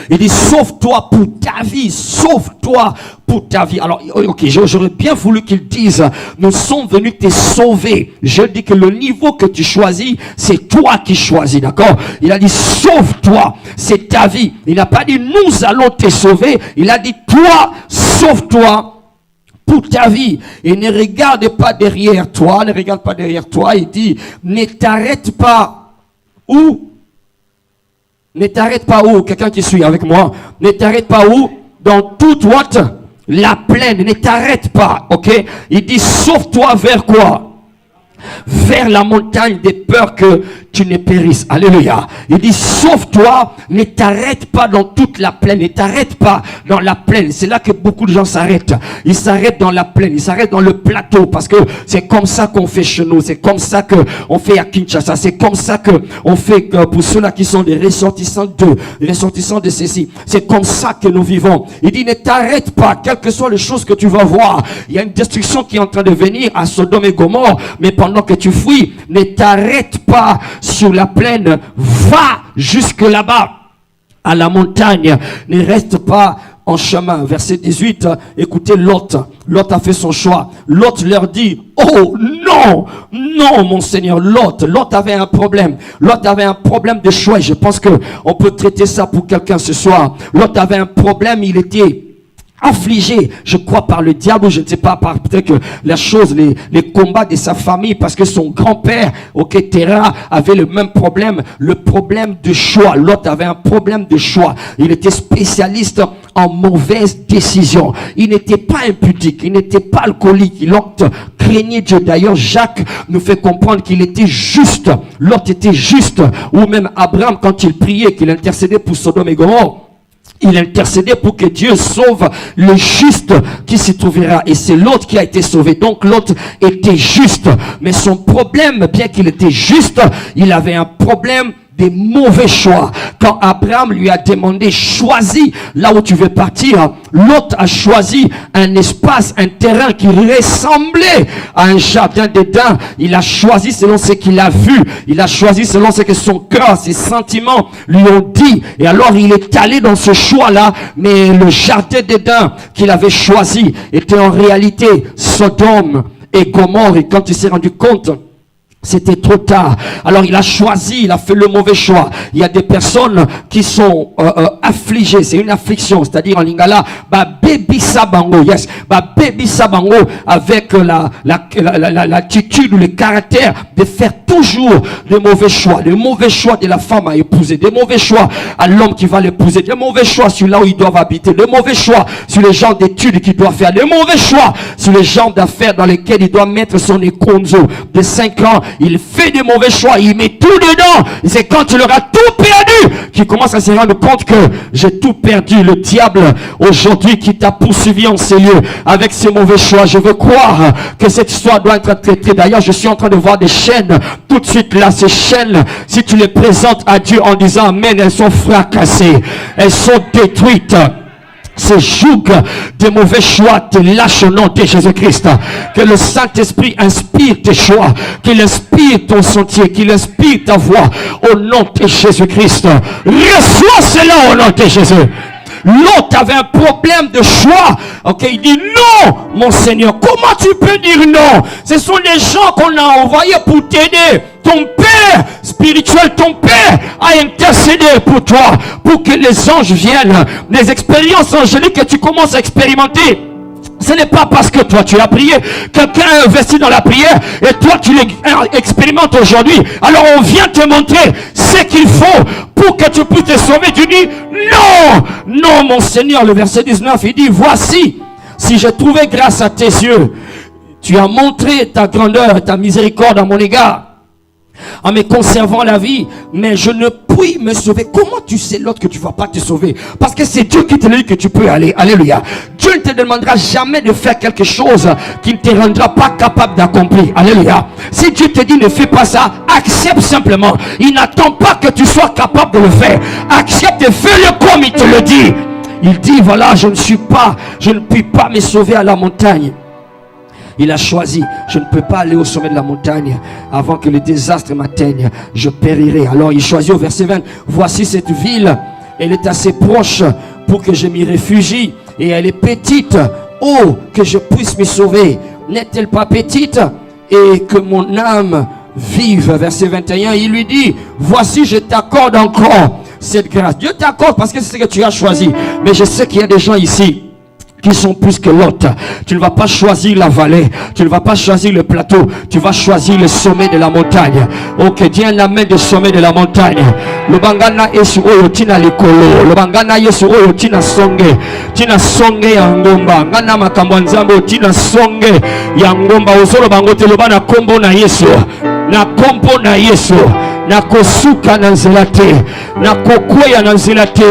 Il dit, sauve-toi pour ta vie, sauve-toi pour ta vie. Alors, j'aurais bien voulu qu'ils disent, nous sommes venus te sauver. Je dis que le niveau que tu choisis, c'est toi qui choisis, d'accord? Il a dit, sauve-toi, c'est ta vie. Il n'a pas dit, nous allons te sauver. Il a dit, toi, sauve-toi pour ta vie. Et ne regarde pas derrière toi, ne regarde pas derrière toi. Il dit, ne t'arrête pas. Où? Ne t'arrête pas où? Quelqu'un qui suit avec moi. Ne t'arrête pas où? Dans toute la plaine. Ne t'arrête pas, Il dit, sauve-toi vers quoi? Vers la montagne des peurs que tu ne périsses. Alléluia. Il dit, sauve-toi, ne t'arrête pas dans toute la plaine, ne t'arrête pas dans la plaine. C'est là que beaucoup de gens s'arrêtent. Ils s'arrêtent dans la plaine, ils s'arrêtent dans le plateau, parce que c'est comme ça qu'on fait chez nous, c'est comme ça qu'on fait à Kinshasa, c'est comme ça qu'on fait pour ceux-là qui sont des ressortissants de ceci. C'est comme ça que nous vivons. Il dit, ne t'arrête pas, quelles que soient les choses que tu vas voir. Il y a une destruction qui est en train de venir à Sodome et Gomorrhe, mais pendant que tu fuis, ne t'arrête pas sur la plaine, va jusque là-bas, à la montagne, ne reste pas en chemin. Verset 18, écoutez Lot. Lot a fait son choix. Lot leur dit, oh non, non mon Seigneur. Lot avait un problème. Lot avait un problème de choix. Je pense que on peut traiter ça pour quelqu'un ce soir. Lot avait un problème, il était affligé, je crois, par le diable, ou je ne sais pas, par peut-être que la chose, les combats de sa famille, parce que son grand-père, Terah, avait le même problème, le problème de choix. Lot avait un problème de choix. Il était spécialiste en mauvaises décisions. Il n'était pas impudique, il n'était pas alcoolique. Lot craignait Dieu. D'ailleurs, Jacques nous fait comprendre qu'il était juste. Lot était juste. Ou même Abraham, quand il priait, qu'il intercédait pour Sodome et Gomorrhe, il intercédait pour que Dieu sauve le juste qui s'y trouvera. Et c'est l'autre qui a été sauvé. Donc l'autre était juste. Mais son problème, bien qu'il était juste, il avait un problème des mauvais choix. Quand Abraham lui a demandé, choisis là où tu veux partir, l'autre a choisi un espace, un terrain qui ressemblait à un jardin d'Éden. Il a choisi selon ce qu'il a vu. Il a choisi selon ce que son cœur, ses sentiments lui ont dit. Et alors il est allé dans ce choix-là. Mais le jardin d'Éden qu'il avait choisi était en réalité Sodome et Gomorrhe. Et quand il s'est rendu compte, c'était trop tard. Alors il a choisi, il a fait le mauvais choix. Il y a des personnes qui sont affligées. C'est une affliction, c'est-à-dire en lingala, baby sabango, yes, baby sabango, avec l'attitude ou le caractère de faire toujours de mauvais choix. Le mauvais choix de la femme à épouser, des mauvais choix à l'homme qui va l'épouser, des mauvais choix sur là où ils doivent habiter, des mauvais choix sur les genres d'études qu'il doit faire, des mauvais choix sur les genres d'affaires dans lesquels il doit mettre son éconzo de 5 ans. il fait des mauvais choix, il met tout dedans. C'est quand il aura tout perdu qu'il commence à se rendre compte que j'ai tout perdu. Le diable, aujourd'hui, qui t'a poursuivi en ces lieux avec ses mauvais choix, je veux croire que cette histoire doit être traitée. D'ailleurs, je suis en train de voir des chaînes tout de suite là. Ces chaînes, si tu les présentes à Dieu en disant Amen, elles sont fracassées, elles sont détruites. Ces jougs de mauvais choix te lâchent au nom de Jésus-Christ. Que le Saint-Esprit inspire tes choix, qu'il inspire ton sentier, qu'il inspire ta voix au nom de Jésus-Christ. Reçois cela au nom de Jésus. L'autre avait un problème de choix. Ok, il dit non, mon Seigneur. Comment tu peux dire non? Ce sont les gens qu'on a envoyés pour t'aider. Ton Père spirituel, ton Père a intercédé pour toi, pour que les anges viennent. Les expériences angéliques que tu commences à expérimenter, ce n'est pas parce que toi tu as prié, quelqu'un a investi dans la prière et toi tu l'expérimentes aujourd'hui. Alors on vient te montrer ce qu'il faut pour que tu puisses te sauver. Tu dis non, non mon Seigneur. Le verset 19 il dit voici, si j'ai trouvé grâce à tes yeux, tu as montré ta grandeur et ta miséricorde à mon égard, en me conservant la vie, mais je ne puis me sauver. Comment tu sais l'autre que tu ne vas pas te sauver? Parce que c'est Dieu qui te dit que tu peux aller. Alléluia. Dieu ne te demandera jamais de faire quelque chose qui ne te rendra pas capable d'accomplir. Alléluia. Si Dieu te dit ne fais pas ça, accepte simplement. Il n'attend pas que tu sois capable de le faire. Accepte et fais-le comme il te le dit. Il dit voilà, je ne puis pas me sauver à la montagne. Il a choisi, je ne peux pas aller au sommet de la montagne avant que le désastre m'atteigne, je périrai. Alors il choisit au verset 20, voici cette ville, elle est assez proche pour que je m'y réfugie, et elle est petite, oh que je puisse m'y sauver. N'est-elle pas petite et que mon âme vive? Verset 21, il lui dit, voici je t'accorde encore cette grâce. Dieu t'accorde parce que c'est ce que tu as choisi, mais je sais qu'il y a des gens ici qui sont plus que l'autre. Tu ne vas pas choisir la vallée, tu ne vas pas choisir le plateau, tu vas choisir le sommet de la montagne. Ok, dis un amen du sommet de la montagne. Le bangana esu oyo tina likolo, le bangana yesu oyo tina songe ya ngomba, ngana makambo nzambo tina songe ya ngomba. Osolo bangote loba na kombo na Yesu, na kombo na Yesu, na kosuka na nzela te, na kokweya na nzela te,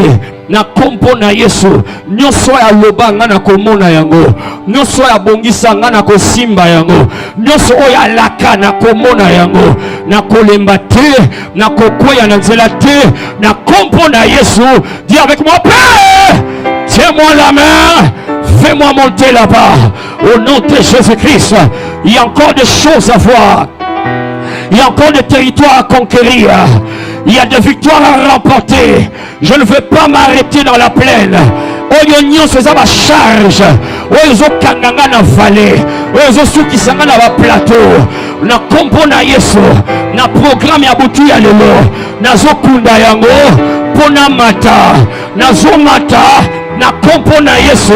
na kompo na Yesu. Nyonso ya loba nga na komona yango, nyonso ya bongisa nga na kosimba yango, nyonso oyo alaka na komona yango, na kolemba te, na kokweya na nzela te, na kompo na Yesu. Dis avec moi, Père, tiens-moi la main, fais-moi monter là-bas au nom de Jésus-Christ. Il y a encore des choses à voir, il y a encore des territoires à conquérir, il y a des victoires à remporter. Je ne veux pas m'arrêter dans la plaine. Oyo nyonso eza ba charge, oyo zo kanganga na vallée, oyo zo sukisanga na ba plateau. Na kompo na Yesu, na programme ya butu ya lelo, na zo kunda yango pona mata, na zo mata na kompo na Yesu,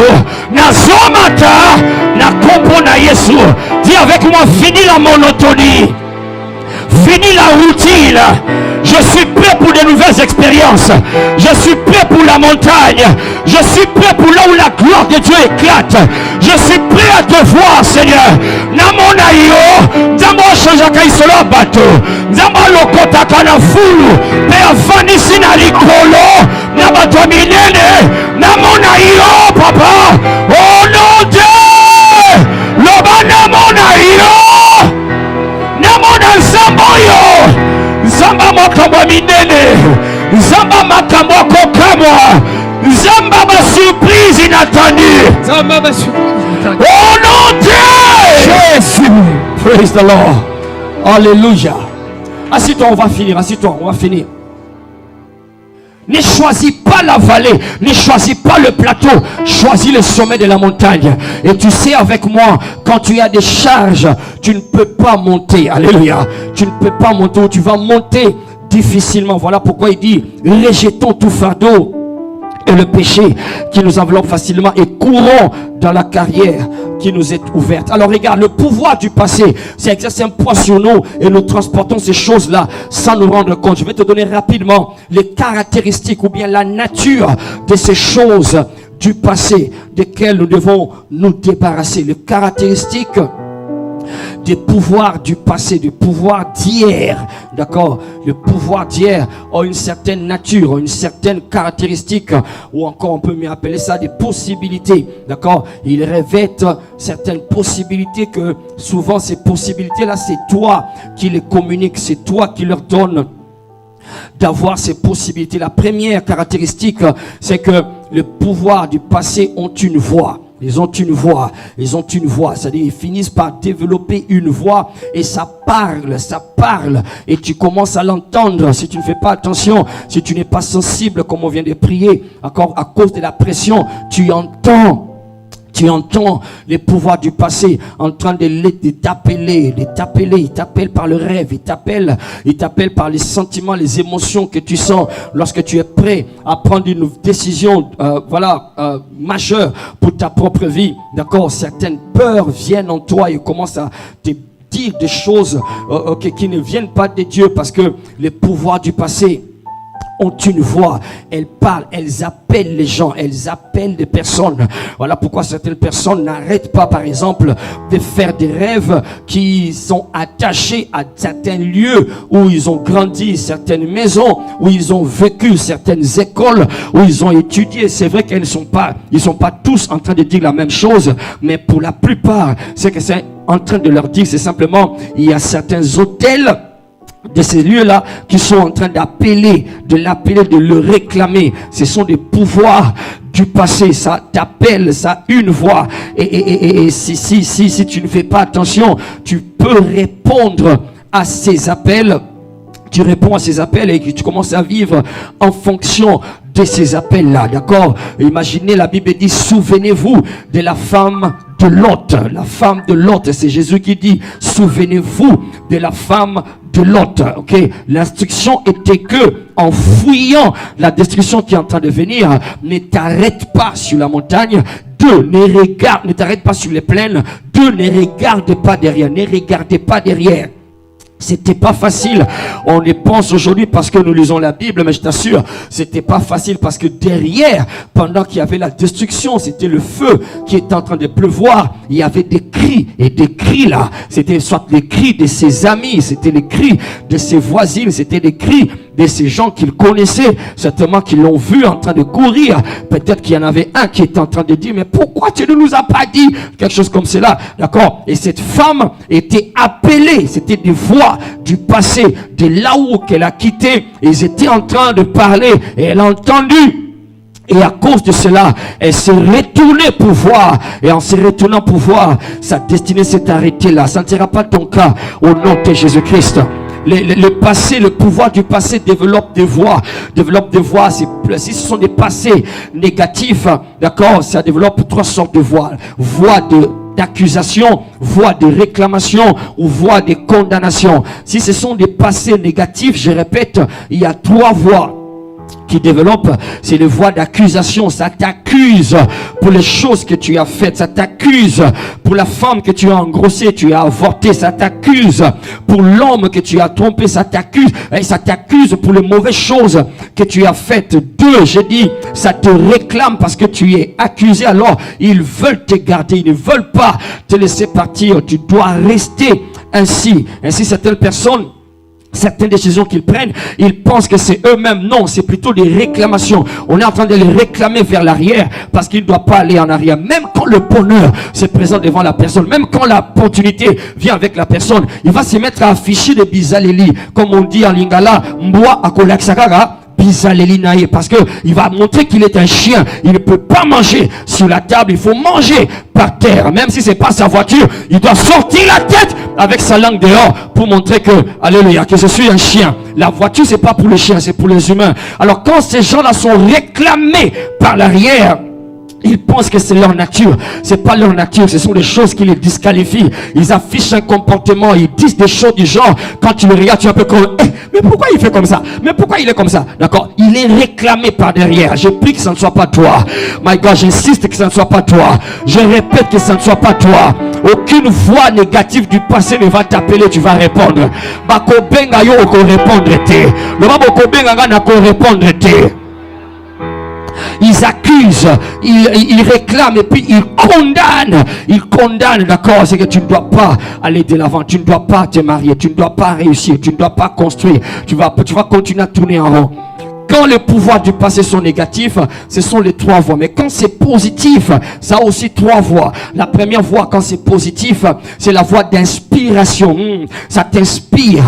na zo mata na kompo na Yesu. Dis avec moi, fini la monotonie, fini la routine. Je suis prêt pour de nouvelles expériences. Je suis prêt pour la montagne. Je suis prêt pour là où la gloire de Dieu éclate. Je suis prêt à te voir, Seigneur. Namona yo, nzambo chanjaka isolo bato, nzambo lokotaka na fulu, pe avanisi na likolo, na bato minene. Namona yo, papa. Oh non, Dieu, loba namona yo, namona nzambo yo. Zamba makambo minene, zamba makambo kokamwa, zamba ma surprise inattendue. Zamba ma surprise inattendue. Oh non, Dieu! Jésus! Praise the Lord. Alléluia. Assis-toi, on va finir. Assis-toi, on va finir. Ne choisis pas la vallée, ne choisis pas le plateau, choisis le sommet de la montagne. Et tu sais avec moi, quand tu as des charges, tu ne peux pas monter. Alléluia. Tu ne peux pas monter ou tu vas monter difficilement. Voilà pourquoi il dit, rejetons tout fardeau et le péché qui nous enveloppe facilement et courons dans la carrière qui nous est ouverte. Alors regarde, le pouvoir du passé, c'est exercer un poids sur nous et nous transportons ces choses-là sans nous rendre compte. Je vais te donner rapidement les caractéristiques ou bien la nature de ces choses du passé desquelles nous devons nous débarrasser. Les caractéristiques des pouvoirs du passé, des pouvoirs d'hier, d'accord? Le pouvoir d'hier a une certaine nature, une certaine caractéristique, ou encore on peut mieux appeler ça des possibilités, d'accord? Il revêtent certaines possibilités que souvent ces possibilités-là, c'est toi qui les communiques, c'est toi qui leur donnes d'avoir ces possibilités. La première caractéristique, c'est que le pouvoir du passé ont une voix. Ils ont une voix, c'est-à-dire ils finissent par développer une voix et ça parle et tu commences à l'entendre. Si tu ne fais pas attention, si tu n'es pas sensible comme on vient de prier, encore à cause de la pression, tu entends les pouvoirs du passé en train de t'appeler. Ils t'appellent par le rêve, ils t'appellent par les sentiments, les émotions que tu sens lorsque tu es prêt à prendre une décision majeure pour ta propre vie. D'accord? Certaines peurs viennent en toi et commencent à te dire des choses qui ne viennent pas de Dieu, parce que les pouvoirs du passé ont une voix, elles parlent, elles appellent les gens, elles appellent des personnes. Voilà pourquoi certaines personnes n'arrêtent pas, par exemple, de faire des rêves qui sont attachés à certains lieux où ils ont grandi, certaines maisons où ils ont vécu, certaines écoles où ils ont étudié. C'est vrai qu'ils ne sont pas tous en train de dire la même chose, mais pour la plupart, c'est que c'est en train de leur dire, c'est simplement, il y a certains hôtels de ces lieux-là qui sont en train de le réclamer. Ce sont des pouvoirs du passé. Ça t'appelle, ça a une voix. Et si tu ne fais pas attention, tu peux répondre à ces appels. Tu réponds à ces appels et tu commences à vivre en fonction de ces appels-là, d'accord? Imaginez, la Bible dit, souvenez-vous de la femme de Lot. La femme de Lot, c'est Jésus qui dit, souvenez-vous de la femme de Lot, ok? L'instruction était que, en fouillant la destruction qui est en train de venir, ne t'arrête pas sur la montagne. Ne t'arrête pas sur les plaines. Ne regarde pas derrière. Ne regardez pas derrière. C'était pas facile. On y pense aujourd'hui parce que nous lisons la Bible, mais je t'assure, c'était pas facile parce que derrière, pendant qu'il y avait la destruction, c'était le feu qui était en train de pleuvoir. Il y avait des cris, et des cris là, c'était soit les cris de ses amis, c'était les cris de ses voisines, c'était les cris de ces gens qu'il connaissait, certainement qu'ils l'ont vu en train de courir. Peut-être qu'il y en avait un qui était en train de dire, mais pourquoi tu ne nous as pas dit quelque chose comme cela, d'accord? Et cette femme était appelée, c'était des voix du passé, de là où qu'elle a quitté. Ils étaient en train de parler et elle a entendu. Et à cause de cela, elle s'est retournée pour voir. Et en se retournant pour voir, sa destinée s'est arrêtée là. Ça ne sera pas ton cas au nom de Jésus-Christ. Le passé, le pouvoir du passé développe des voix. Si ce sont des passés négatifs, d'accord, ça développe trois sortes de voix. Voix d'accusation, voix de réclamation ou voix de condamnation. Si ce sont des passés négatifs, je répète, il y a trois voix qui développe, c'est les voix d'accusation. Ça t'accuse pour les choses que tu as faites, ça t'accuse pour la femme que tu as engrossée, tu as avorté, ça t'accuse pour l'homme que tu as trompé, ça t'accuse, et ça t'accuse pour les mauvaises choses que tu as faites. Deux, j'ai dit, ça te réclame parce que tu es accusé, alors ils veulent te garder, ils ne veulent pas te laisser partir, tu dois rester ainsi. Ainsi, certaines décisions qu'ils prennent, ils pensent que c'est eux-mêmes. Non, c'est plutôt des réclamations. On est en train de les réclamer vers l'arrière parce qu'ils ne doivent pas aller en arrière. Même quand le bonheur se présente devant la personne, même quand l'opportunité vient avec la personne, il va se mettre à afficher des bizaleli. Comme on dit en lingala, mboa akolaksakara. Parce que il va montrer qu'il est un chien. Il ne peut pas manger sur la table, il faut manger par terre. Même si c'est pas sa voiture, il doit sortir la tête avec sa langue dehors pour montrer que, alléluia, que je suis un chien. La voiture, c'est pas pour les chiens, c'est pour les humains. Alors quand ces gens-là sont réclamés par l'arrière, ils pensent que c'est leur nature. C'est pas leur nature, ce sont des choses qui les disqualifient. Ils affichent un comportement, ils disent des choses du genre, quand tu le regardes, tu es un peu comme, mais pourquoi il fait comme ça? Mais pourquoi il est comme ça? D'accord? Il est réclamé par derrière. Je prie que ça ne soit pas toi. My God, j'insiste que ça ne soit pas toi. Je répète que ça ne soit pas toi. Aucune voix négative du passé ne va t'appeler, tu vas répondre. Bakobenga yo oko répondre te. Le bakobenga na ko répondre te. Ils accusent accuse, il réclame et puis il condamne. Il condamne, d'accord, c'est que tu ne dois pas aller de l'avant, tu ne dois pas te marier, tu ne dois pas réussir, tu ne dois pas construire, tu vas continuer à tourner en rond. Quand les pouvoirs du passé sont négatifs, ce sont les 3 voies. Mais quand c'est positif, ça a aussi 3 voies. La première voie, quand c'est positif, c'est la voie d'inspiration. Ça t'inspire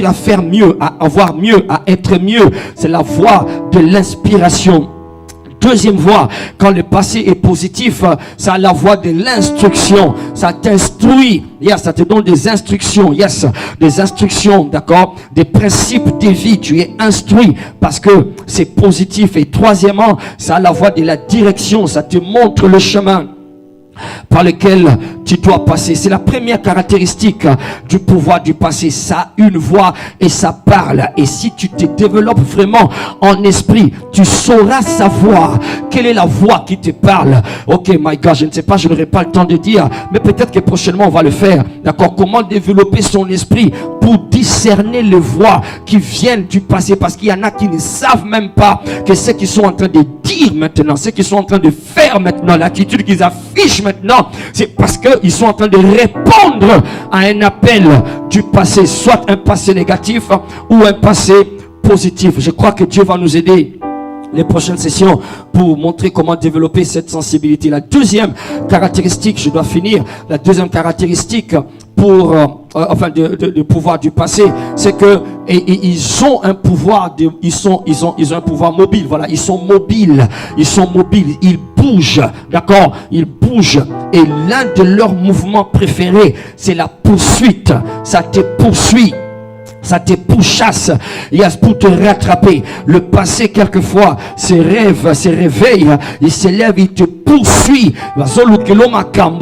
à faire mieux, à avoir mieux, à être mieux. C'est la voie de l'inspiration. Deuxième voie, quand le passé est positif, ça a la voie de l'instruction. Ça t'instruit. Yes, ça te donne des instructions. Yes, des instructions, d'accord, des principes de vie. Tu es instruit parce que c'est positif. Et troisièmement, ça a la voie de la direction. Ça te montre le chemin par lequel tu dois passer. C'est la première caractéristique du pouvoir du passé. Ça a une voix et ça parle. Et si tu te développes vraiment en esprit, tu sauras savoir quelle est la voix qui te parle. Ok, my God, je ne sais pas, je n'aurai pas le temps de dire, mais peut-être que prochainement on va le faire. D'accord, comment développer son esprit pour discerner les voix qui viennent du passé, parce qu'il y en a qui ne savent même pas que ce qu'ils sont en train de dire maintenant, ce qu'ils sont en train de faire maintenant, l'attitude qu'ils affichent maintenant, c'est parce qu'ils sont en train de répondre à un appel du passé, soit un passé négatif ou un passé positif. Je crois que Dieu va nous aider les prochaines sessions pour montrer comment développer cette sensibilité. La deuxième caractéristique, je dois finir, la deuxième caractéristique pour de pouvoir du passé, c'est que ils ont un pouvoir ils ont un pouvoir mobile. Voilà, ils sont mobiles, ils bougent, d'accord, ils bougent. Et l'un de leurs mouvements préférés, c'est la poursuite. Ça te poursuit, ça te pourchasse, pour te rattraper. Le passé, quelquefois, se réveille, il s'élève, il te poursuit.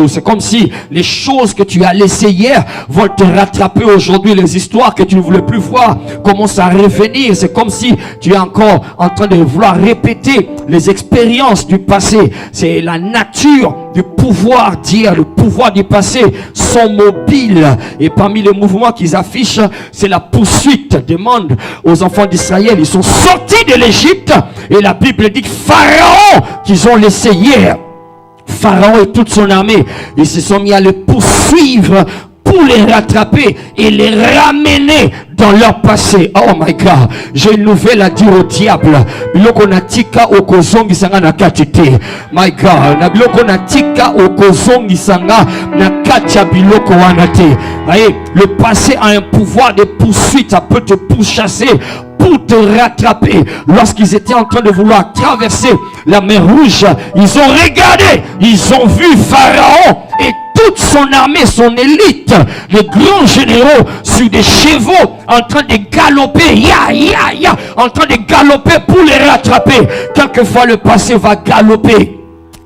C'est comme si les choses que tu as laissées hier vont te rattraper aujourd'hui. Les histoires que tu ne voulais plus voir commencent à revenir. C'est comme si tu es encore en train de vouloir répéter les expériences du passé. C'est la nature du pouvoir d'hier. Le pouvoir du passé sont mobiles. Et parmi les mouvements qu'ils affichent, c'est la poursuite. Demande aux enfants d'Israël, ils sont sortis de l'Égypte et la Bible dit que Pharaon qu'ils ont laissé hier, Pharaon et toute son armée, ils se sont mis à le poursuivre pour les rattraper et les ramener dans leur passé. Oh my God, j'ai une nouvelle à dire au diable. Biloko natika okozongi sanga na katite. My God, na biloko natika okozongi sanga na katia biloko wanate. Voyez, le passé a un pouvoir de poursuite, ça peut te pourchasser pour te rattraper. Lorsqu'ils étaient en train de vouloir traverser la mer Rouge, ils ont regardé, ils ont vu Pharaon et toute son armée, son élite, les grands généraux sur des chevaux en train de galoper, en train de galoper pour les rattraper. Quelquefois le passé va galoper.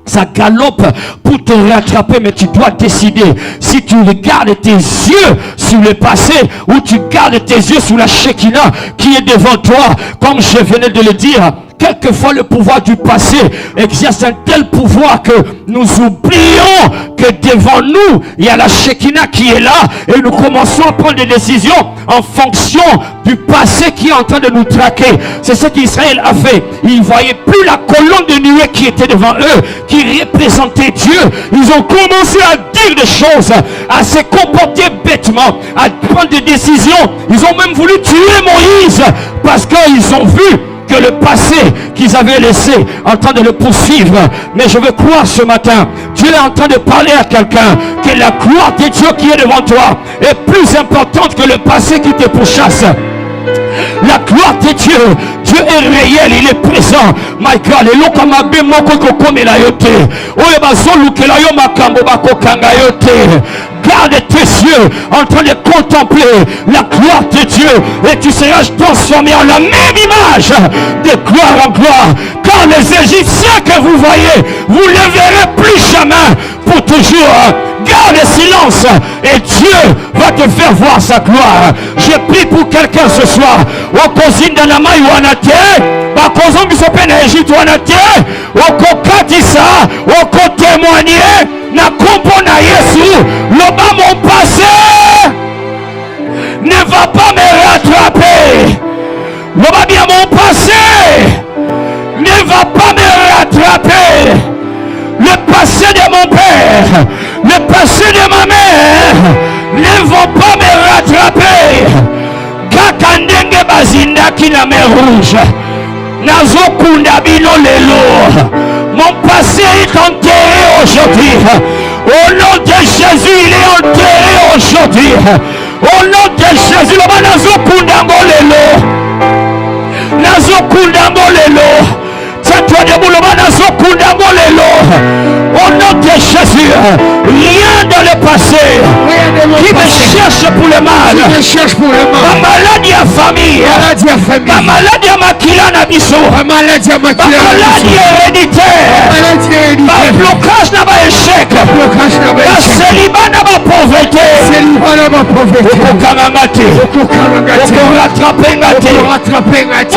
Ça galope pour te rattraper, mais tu dois décider si tu regardes tes yeux sur le passé ou tu gardes tes yeux sur la Shekinah qui est devant toi. Comme je venais de le dire, quelquefois le pouvoir du passé exerce un tel pouvoir que nous oublions que devant nous il y a la Shekinah qui est là et nous commençons à prendre des décisions en fonction du passé qui est en train de nous traquer. C'est ce qu'Israël a fait. Ils ne voyaient plus la colonne de nuée qui était devant eux, qui représentait Dieu. Ils ont commencé à dire des choses, à se comporter bêtement, à prendre des décisions. Ils ont même voulu tuer Moïse parce qu'ils ont vu que le passé qu'ils avaient laissé en train de le poursuivre. Mais je veux croire ce matin, Dieu est en train de parler à quelqu'un que la gloire de Dieu qui est devant toi est plus importante que le passé qui te pourchasse. La gloire de Dieu, Dieu est réel, il est présent. My God, et l'okamabe moko kokomela yote. Oye bazolukela yo makambo bakokanga yote. Garde tes yeux en train de contempler la gloire de Dieu et tu seras transformé en la même image de gloire en gloire. Car les Égyptiens que vous voyez, vous ne les verrez plus jamais pour toujours. Garde le silence et Dieu va te faire voir sa gloire. Je prie pour quelqu'un ce soir. Okozinda na mai wanate, bakozo bisope na Égypte wanate, okokatisa, okotémoigner na kombo na Yesu. Loba mon passé ne va pas me rattraper. Loba bien mon passé ne va pas me rattraper. Le passé de ma mère ne vont pas me rattraper. Kakandenge bazindaki na mer rouge. Nazokunda bino lelo. Mon passé est enterré aujourd'hui. Au nom de Jésus, il est enterré aujourd'hui. Au nom de Jésus, le nazokunda lelo. Nazokunda lelo. Au nom de Jésus, rien dans le passé qui me cherche pour le mal. Ma maladie à famille, ma maladie à makila na biso, ma maladie héréditaire, ma blocage na ba échec, ma célibat na ba pauvreté, okokamangate, okorattraper.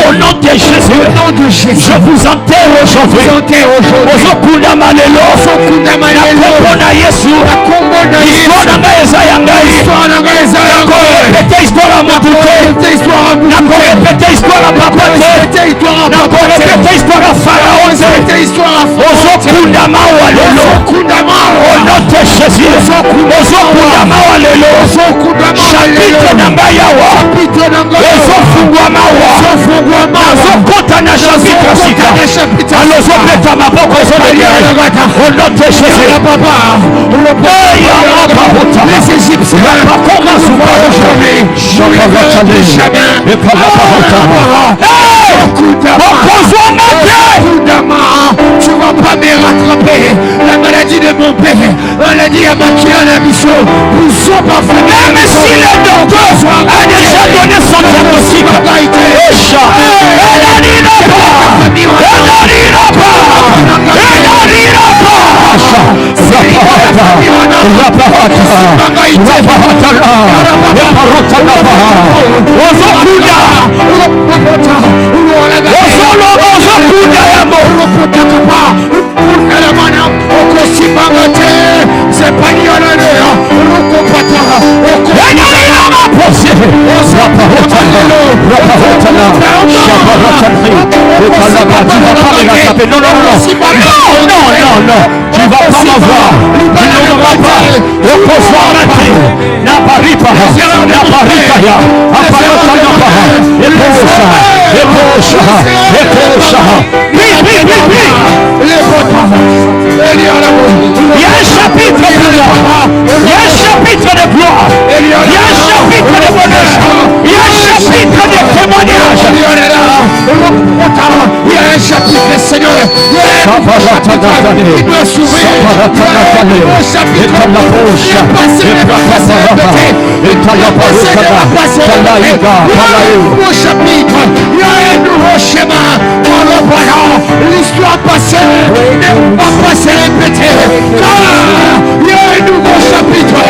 Au nom de Jésus, je vous enterre aujourd'hui. Ozokunda malelo, nakombo na Yesu, histoire na ngai eza ya ngai, nakorepete histoire ya motu te, nakorepete histoire ya papa te, nakorepete histoire ya Farao te. Ozokunda mawa lelo, au nom de Jésus, ozokunda mawa lelo, chapitre na ngai awa ezofungwa mawa, nazokota na chapitre sika. Alozopeta maboko ezolekele au nom de Jésus. Les Égyptiens tu ne vas pas me rattraper. La maladie de mon père, maladie à Makila la mission, même si le docteur a déjà donné son diagnostic, non, tu vas pas m'avoir, tu n'auras pas, opposoir la terre, n'a pas ripa, il y a un chapitre de gloire, il y a un chapitre de gloire, il y a un chapitre de bonheur, il y a un chapitre de témoignage, il y a un chapitre, Seigneur, il doit s'ouvrir, un chapitre nouveau chapitre, il y a un nouveau schéma. L'histoire passée ne va pas se répéter. Il y a un nouveau chapitre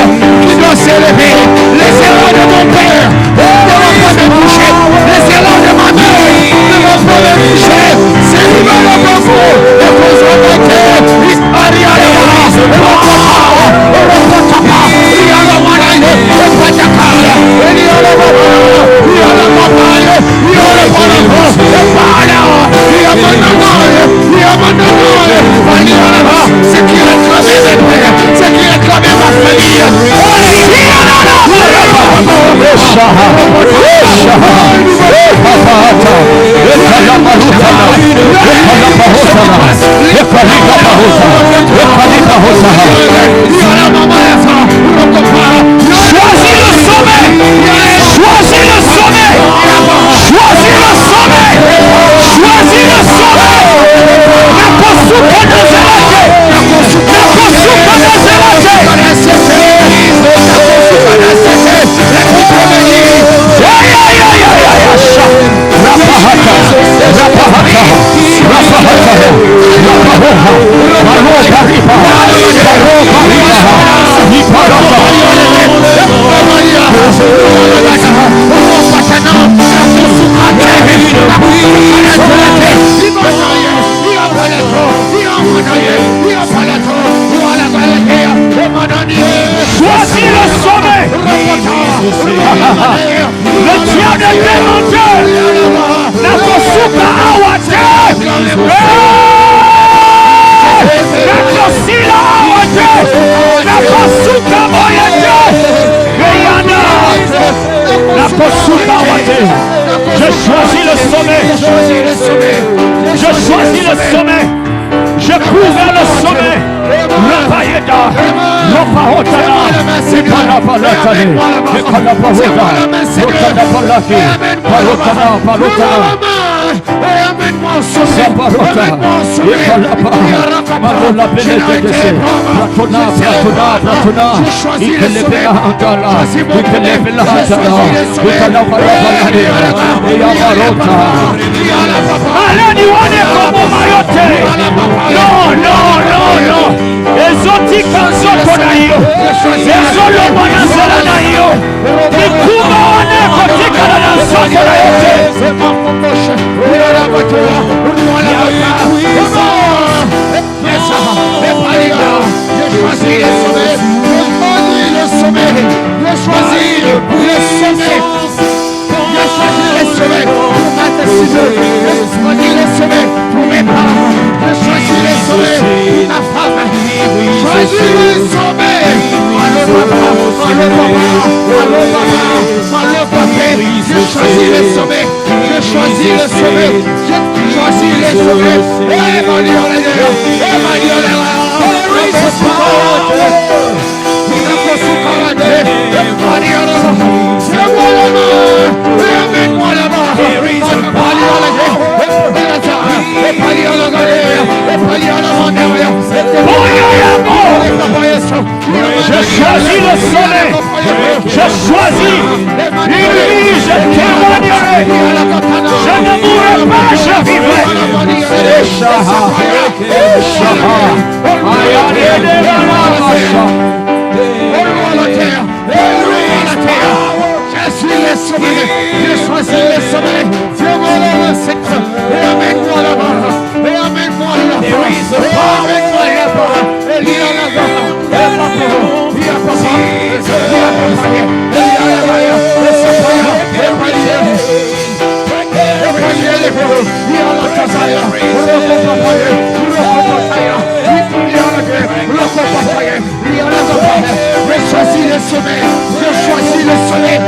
qui doit s'élever. Les erreurs de mon père ne vont pas me toucher. Les erreurs de ma mère ne vont pas me toucher. C'est l'hiver de vous. Et vous remettez. C'est qui réclamait mes pères, c'est qui réclamait ma famille. Choisis le sommet, choisis le sommet, choisis le sommet, choisis le sommet. Je cours vers le sommet. Le païda. Le parotana. C'est pas la palatane. C'est pas la parota. Rotana palaki. Parotana. Parotana. Amène-moi au sommet. Saparota. Ipalapa. Marola benedetese. Platona. Platona. Platona. Ikelebela antala. Ikelebela antala. Ikalabala balade. Iabarota. Aleni wane komo mayote. No, no, no, no. Ezotika nzoko na hiyo. Ezolo manasala na hiyo. Mikuma wane kotika na nzoko na yote. J'ai choisi le sommet. J'ai choisi le sommet. J'ai choisi le sommet pour ma destinée. J'ai choisi le sommet pour mes parents. J'ai choisi le sommet pour ma femme. J'ai choisi le sommet. Allô papa, allô papa, allô papa. J'ai choisi le sommet. J'ai choisi le sommet. J'ai choisi le sommet. Emmanuel est là. Emmanuel est là. Je choisis le sommet. Je choisis une vie, je témoignerai. Je ne mourrai pas, je vivrai. Je suis le sommet. Je choisis le sommet. Tiens-moi le secret. Et amène-moi là-bas. Et amène-moi là-bas. Et amène-moi là-bas. Et il y a là-bas. Et là-bas. Il y a papa. Il y a papa. Il y a là-bas. Et ça va. Et palier. Et palier les pauvres. Il y a la casaya. Le papaya. Le papaya. Il y a la guerre. Le papaya. Il y a la papaya. Je choisis le sommet. Je choisis le sommet.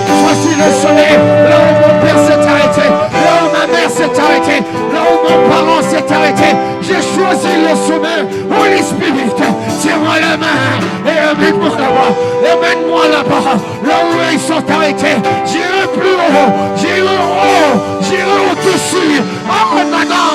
Je choisis le sommet. Là où mon père s'est arrêté. Là où ma mère s'est arrêtée. Là où mon parent s'est arrêté. J'ai choisi le sommet. Holy Spirit, tiens-moi la main et amène-moi là-bas. Amène-moi là-bas. Là où ils sont arrêtés. J'irai plus haut. J'irai haut. J'irai au-dessus. Maintenant,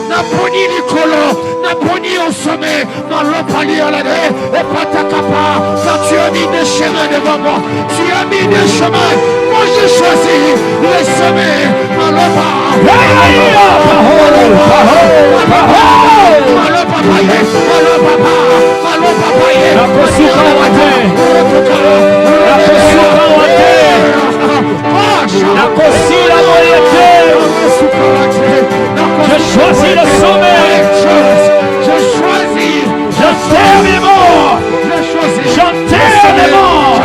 Naponi Nicolo. Naponi au sommet. Dans le palier à la et pas ta capa. Quand tu as mis des chemins devant moi. Tu as mis des chemins. Moi j'ai choisi les sommets. Dans le je choisis le sommet. Je choisis. J'enterre mes morts. J'enterre mes morts.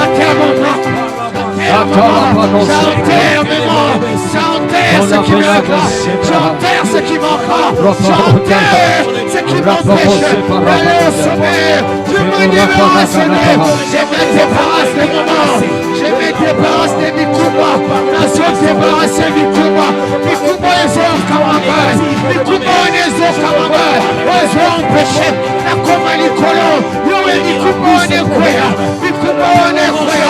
J'enterre mes morts. J'enterre ce qui manquera. J'enterre ce qui manquera. J'enterre ce qui m'empêche d'aller au sommet. Je me débarrasse d'eux. Je me débarrasse des moments. Je me débarrasse des Mikouba. Nation débarrasse Mikouba. Mikouba les autres camarades. Mikouba les autres camarades. Ils ont empêché la coma Nicolo. Ils ont dit Mikouba on est quoi. Mikouba on est quoi.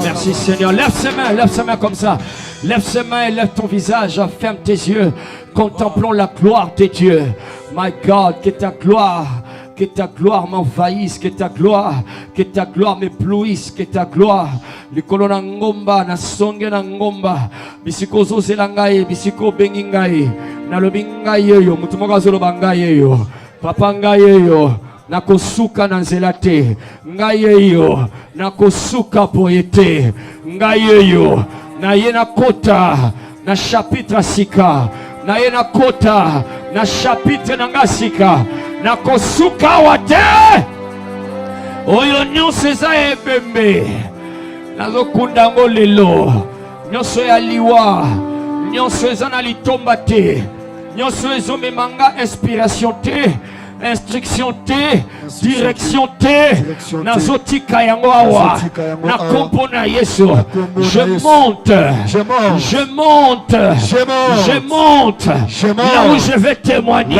Merci Seigneur. Lève ses mains comme ça. Lève ses mains et lève ton visage. Ferme tes yeux. Contemplons la gloire de Dieu. My God, que ta gloire m'envahisse, que ta gloire m'éblouisse, que ta gloire. Likolo na ngomba, na songe na ngomba. Bisiko zozela ngai, bisiko bengi ngai. Nalobi ngai yo, mutu moko azoloba ngai yo. Papa ngai yo. Nakosuka na nzela te. Ngai yo. Nakosuka boye te. Ngai yo. Na ye na kota na chapitre sika. Na ye na kota na chapitre na ngasika. Nakosuka wate. Oyo nyonso eza ebembe. Nazokunda ngo lelo. Nyonso ya liwa. Nyonso eza na litomba te. Nyonso ezomemanga inspiration te. instruction T, direction T, nazotika yango awa, na kombo na Yesu, je monte, là où je vais témoigner,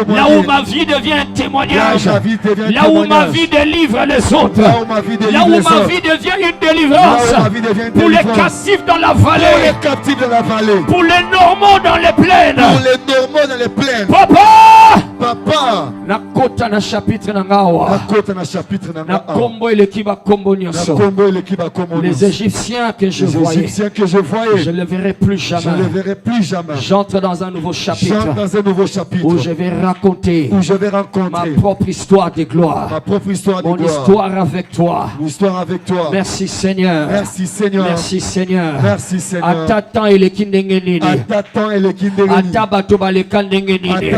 là où ma vie devient un témoignage, là où ma vie délivre les autres, là où ma vie devient une délivrance, pour les captifs dans la vallée, pour les normaux dans les plaines, Papa, nakota na chapitre na ngawa, na kombo elekiba kombo nyoso. Les Égyptiens que je voyais, je ne les verrai plus jamais. J'entre dans un nouveau chapitre où je vais raconter ma propre histoire de gloire, mon histoire avec toi. Merci Seigneur. Merci Seigneur. Atatan elekindengenini, atabato balekandengenini,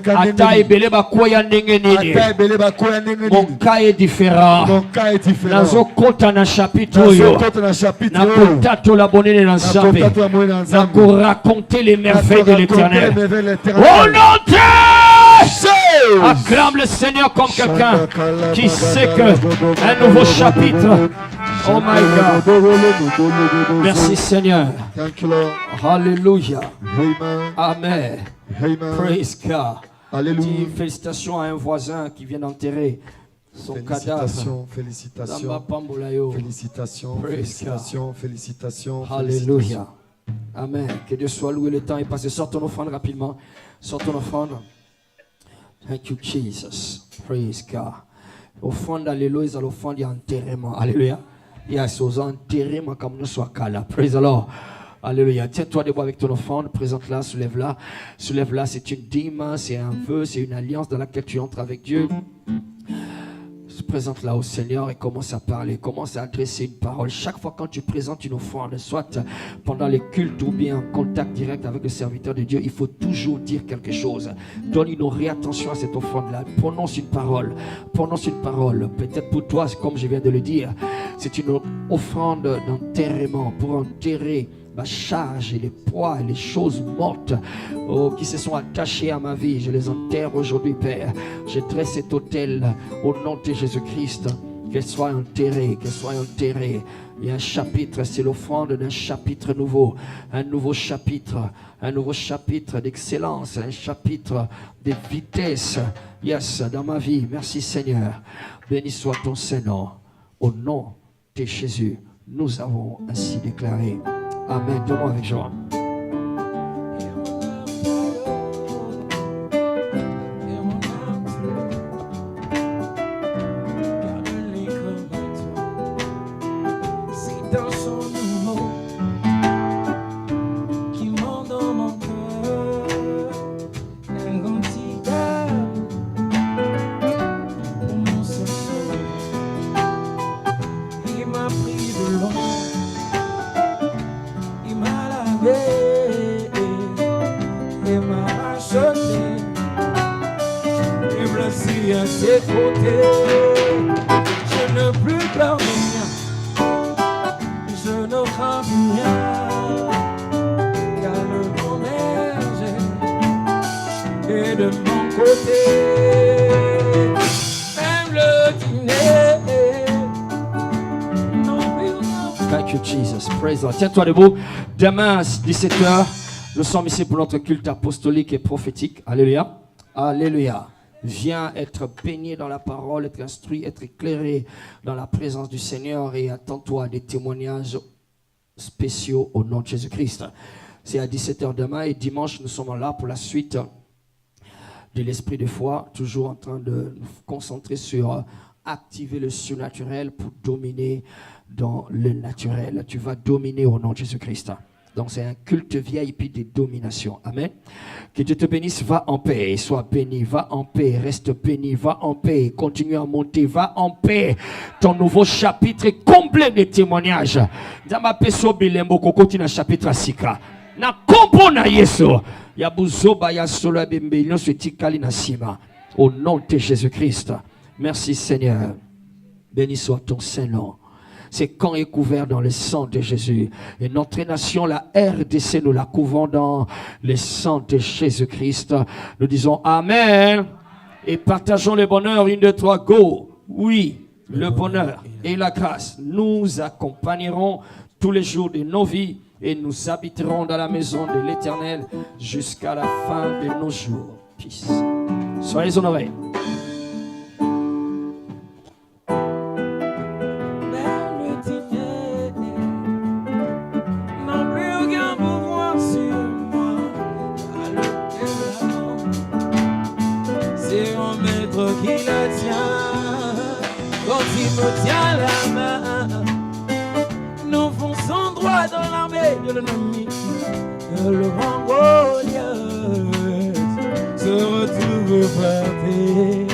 ata ebele bakoya ndengenini. Mon cas est différent. Nazo kota na chapitre oyo, na kota to la bonne na nzambe, na ko raconter les merveilles de l'Éternel. Au nom de acclame le Seigneur comme quelqu'un qui sait que un nouveau chapitre. Oh my God. Merci Seigneur. Alléluia. Amen. Praise God. Dis félicitations à un voisin qui vient d'enterrer son cadavre. Félicitations. Alléluia. Amen. Que Dieu soit loué. Le temps est passé. Sors ton offrande rapidement. Sors ton offrande. Thank you, Jesus. Praise God. Offrande, alléluia, c'est l'offrande d'enterrement. Alléluia. Il y a ces enterrements comme nous sommes là. Praise the Lord. Alléluia. Tiens-toi debout avec ton offrande. Présente-la, soulève-la. Soulève-la, c'est une dîme, c'est un vœu, c'est une alliance dans laquelle tu entres avec Dieu. Présente-la au Seigneur et commence à parler, commence à adresser une parole. Chaque fois quand tu présentes une offrande, soit pendant les cultes ou bien en contact direct avec le serviteur de Dieu, il faut toujours dire quelque chose. Donne une oreille attention à cette offrande-là. Prononce une parole. Prononce une parole. Peut-être pour toi, comme je viens de le dire, c'est une offrande d'enterrement pour enterrer ma charge et les poids et les choses mortes qui se sont attachées à ma vie. Je les enterre aujourd'hui, Père. Je dresse cet autel au nom de Jésus-Christ. Qu'elle soit enterrée, qu'elle soit enterrée. Il y a un chapitre, c'est l'offrande d'un chapitre nouveau. Un nouveau chapitre d'excellence, un chapitre de vitesse. Yes, dans ma vie. Merci Seigneur. Béni soit ton Saint-Nom. Au nom de Jésus, nous avons ainsi déclaré. Amen. Donnons avec joie. Tiens-toi debout. Demain, 17h, nous sommes ici pour notre culte apostolique et prophétique. Alléluia. Alléluia. Viens être baigné dans la parole, être instruit, être éclairé dans la présence du Seigneur et attends-toi à des témoignages spéciaux au nom de Jésus-Christ. C'est à 17h demain et dimanche, nous sommes là pour la suite de l'esprit de foi, toujours en train de nous concentrer sur activer le surnaturel pour dominer dans le naturel. Tu vas dominer au nom de Jésus-Christ. Donc c'est un culte VIP de domination. Amen. Que Dieu te bénisse. Va en paix. Sois béni. Va en paix. Reste béni. Va en paix. Continue à monter. Va en paix. Ton nouveau chapitre est complet de témoignages. Dama peso bilembo kokoti na chapitre asika. Na kompo na Yesu. Ya buzoba ya solo bembe nyonso etikali na sima. Au nom de Jésus-Christ. Merci Seigneur. Béni soit ton Saint-Nom. C'est camp est couvert dans le sang de Jésus. Et notre nation, la RDC, nous la couvrons dans le sang de Jésus-Christ. Nous disons Amen. Et partageons le bonheur, 1, 2, 3, go. Oui, le bonheur et la grâce nous accompagneront tous les jours de nos vies et nous habiterons dans la maison de l'Éternel jusqu'à la fin de nos jours. Peace. Soyez honorés. Qui le tient, quand il me tient la main, nous fonçons droit dans l'armée de l'ennemi. Le grand Goliath se retrouve frappé.